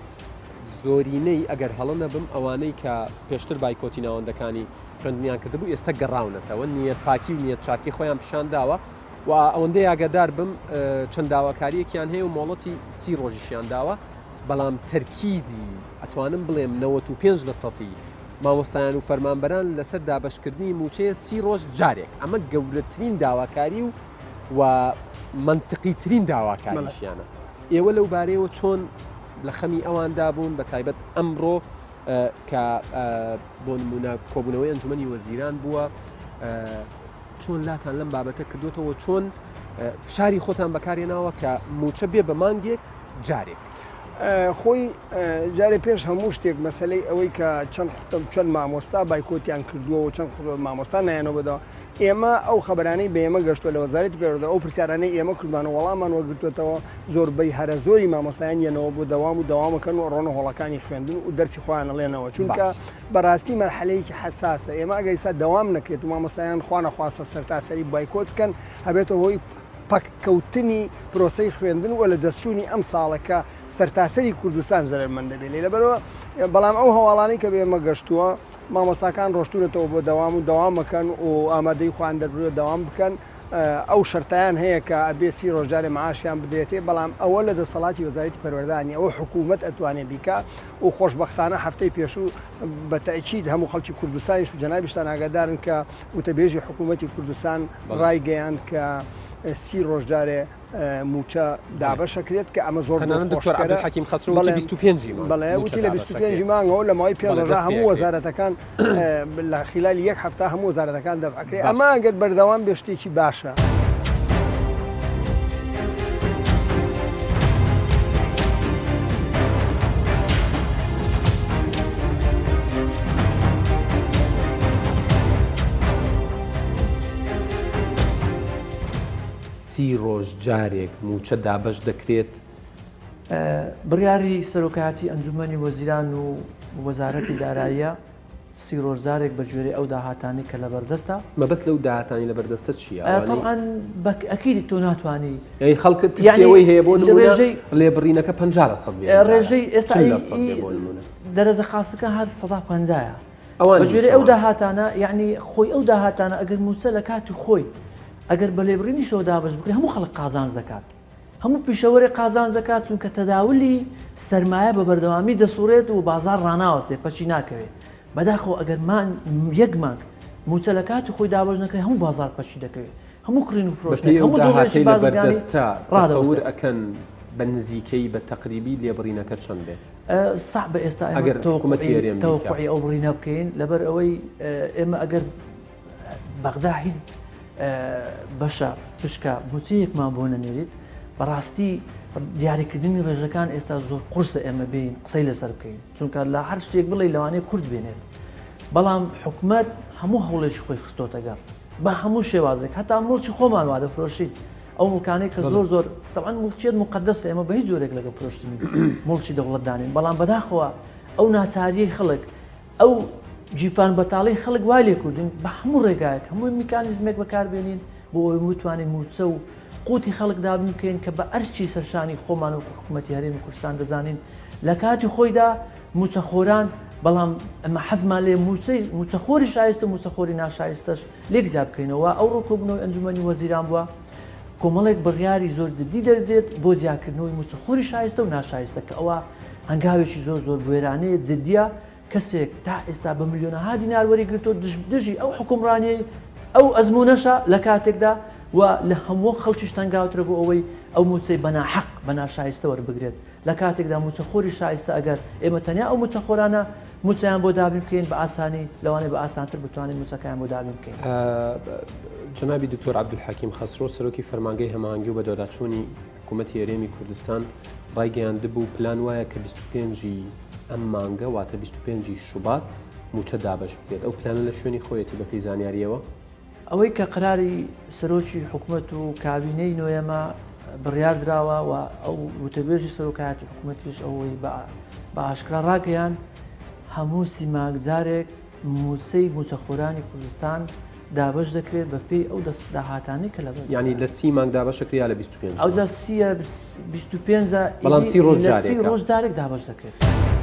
زۆرینەی ئەگەر هەڵە نەبم ئەوانەی کە پێشتر بایکۆتی ناوەندەکانی خوێندنیان کردبوو ئێستا گەڕاونەتەوە نیەت پاکی و نیەت چاکی خۆیان پیشان داوە و ئەوەندەی ئاگادار بم چەند داواکاریەکیان هەیە و مۆڵەتی 30 ڕۆژیشیان داوە بەڵام تەرکیزی ئەتوانم بڵێم 95% مامۆستایان و فەرمانبەران لەسەر دابەشکردنی موچەیە 30 ڕۆژ جارێک ئەمە گەورەترین داواکاری و منطقیترین داواکاریشیانە ئێوە لەو بارەیەوە چۆن لە خەمی ئەواندا بوون بە تایبەت ئەمڕۆ کە بۆ نمونە کۆبوونەوەی ئەنجومەنی وەزیران بووە چۆن لاتان لەم بابەتە کردوێتەوە چۆن فشاری خۆتان بەکارێناوە کە موچە بێ بە مانگێک جارێک خۆی جارێ پێش هەموو شتێک مەسلەی ئەوەی کە چەند مامۆستا بایکۆتیان کردووە و چەند مامۆستا نایەنەوە بەدەوە ئێمە ئەو خەبەرانەی بە ئێمە گەشتووە لە وەزارەتی پەروەردە ئەو پرسیارانەی ئێمە کردوانە وەڵامان وەرگرتوێتەوە زۆربەی هەرە زۆری مامۆستایان یەنەوە بۆ دەوام و دەوامەکەن و ڕۆنە هۆڵەکانی خوێندن و دەرسی خۆیان ئەڵێنەوە چونکە بەڕاستی مەرحەلەیەکی حساسە ئێمە ئەگەر ئێستا دەوام نەکرێت و مامۆستایان خوا نەخواستە سەرتاسەری بایکۆت بکەن هەبێتەوە هۆی پەککەوتنی پرۆسەی خوێندن و لە دەستچوونی ئەم ساڵەکە سەرتاسەری کوردستان زەرمەند دەبێت لێ لەبەرەوە بەڵام ئەو هەواڵانەی کە بێمە گەشتووە مامۆستاکان ڕۆشتورێتەوە بۆ دەوام و دەوامەکەن و ئامادەی خوان دەربێت دەوام بکەن ئەو شەرتیان هەیە کە ئەبێ 30 ڕۆژجارێ معاشیان بدرێتێ بەڵام ئەوە لە دەسەڵاتی وەزارەتی پەروەردانی ئەوە حکوومەت ئەتوانێت بیکە و خۆشبەختانە هەفتەی پێشوو بە تاکید هەموو خەڵکی کوردستانیش و جەنابیشتان ئاگادارن کە وتەبێژی حکوومەتی کوردستان ڕایگەیاند کە 30 ڕۆژجارێ موچە دابەشەکرێت کە ئەمە زۆر حکیم خەسرۆ 25 بەڵێ وتی لە 25 مانگەوە لە ماوەی 5 ڕۆژە هەموو وەزارەتەکان لە خلال یەک هەفتە هەموو وەزارەتەکان دەفعکرێت ئەمە ئەگەر بەردەوام بێ شتێکی باشە. ڕۆژ جارێک موچە دابش دەکرێت. بڕیاری سەرۆکایەتی ئەنجومەنی وەزیران و وەزارەتی داراییە 30 ڕۆژجارێک بە گوێرەی ئەو داهاتانی کە لە بەردەستە مەبەست لەو داهاتانی لە بەردەستە چییە؟ تەڵان ئەکیدی تۆ ناتوانانی خەڵکت تیەوەی هەیە بۆ ڕێژەی لێبڕینەکە 50% ڕێژەی ئێستا دەرەزە خاستەکە هەر 150ە بە گوێرەی ئەو داهاتانە یعنی خۆی ئەو داهاتانە ئەگەر موچە لە کاتی خۆی ئەگەر بە لێبڕینیشەوە دابش بکرێت هەموو خەڵک قازانج دەکات هەموو پیشەوەری قازانج دەکات چونکە تەداولی سەرمایە بە بەردەوامی دەسوڕێت و بازار ڕناوەستێ پەچی ناکەوێت بەداخۆ ئەگەر یەک مانگ موچە لە کاتی خۆی دابش نەکرێت هەموو بازار پەچی دەکەوێت هەموو کڕین و فرۆشت هەموو داهاتی لە بەردەستە ڕادەوەر ئەکەن بە نزیکەی بە تەقریبی لێبڕینەکە چەند بێت ساع بە ئێستا ئەگەر تەوەقعی ئەو بڕینە بکەین لەبەر ئەوەی ئێمە ئەگەر بەغدا هیچ بەشە پشکە موچەیەکمان بۆ نەنێریت بەڕاستی دیاریکردنی ڕێژەکان ئێستا زۆر قورسە ئێمە بین قسەی لەسەر بکەین چونکە لە هەر شتێک بڵێ لەوانەیە کورد بێنێت بەڵام حکوومەت هەموو هەوڵێکی خۆی خستۆتەگەڕ بە هەموو شێوازێک هەتا مڵکی خۆمان وا دەفرۆشیت ئەو مڵکانەی کە زۆر تەوان مڵکیت مقدسە ئێمە بە هیچ جۆرێک لەگە فرۆشتنی مڵکی دەوڵەتدانین بەڵام بەداخەوە ئەو ناچاریەی خەڵک ئەو جیپان بەتاڵی خەڵک وای لێ کوردین بە هەموو ڕێگایەک هەموو میکانیزمێک بەکاربێنین بۆ ئەوی بتوانین موچە و قوتی خەڵک دابن بکەین کە بە ئەرچی سەرشانی خۆمان و حکوومەتی هەرێمی کوردستان دەزانین لە کاتی خۆیدا موچەخۆران بەڵام ئەمە حەزمان لێ موچەخۆری شایستە موچەخۆری ناشایستەش لێک جا بکەینەوە ئەو ڕۆکۆبنەوەی ئەنجومەنی وەزیران بووە کۆمەڵێک بڕیاری زۆر جدی دەدرێت بۆ جیاکردنەوەی موچەخۆری شایستە و ناشایستە کە ئەوە هەنگاوێکی زۆر بوێرانەیە جدیە کەسێک تا ئێستا بە میلیۆنەها دینار وەریگرتۆ دژی ئەو حکومڕانیەی ئەو ئەزمونەشە لە کاتێکدا و لە هەموو خەڵکیش تەنگاوترە بۆ ئەوەی ئەو موچەی بەناحەق بە ناشایستە وەربگرێت لە کاتێکدا موچەخۆری شایستە ئەگەر ئێمە تەنیا ئەو موچەخۆرانە موچەیان بۆ دابین بکەین بە ئاسانی لەوانەیە بە ئاسانتر بتوانین موچەکەیان بۆ دابین بکەین. جەنابی دکتۆر عەبدولحەکیم خەسرۆ سەرۆکی فەرمانگەی هەماهەنگی و بەدواداچوونی حکوومەتی هەرێمی کوردستان ڕایگەیاندبوو پلان وایە کە 25 ئەم مانگە واتە 25 شوبات موچە دابش بکرێت ئەو پلانە لە شوێنی خۆیەتی بە پێی زانیاریەوە ئەوەی کە قراری سەرۆکی حکوومەت و کابینەی نوێمە بڕیار دراوە و ئەو وتەبێژی سەرۆکایەتی حکوومەتیش ئەوەی بە ئاشکرا ڕاگەیان هەموو سیمانگجارێک موچەی موچەخۆرانی کوردستان دابش دەکرێت بە پێی ئەو داهاتانی کە لەبەر ینی لە 30 مانگ دابەشەکریا لە 25 ئەوجا 25 بەڵام 30 ڕۆژ ڕۆژ جارێک دابش دەکرێت.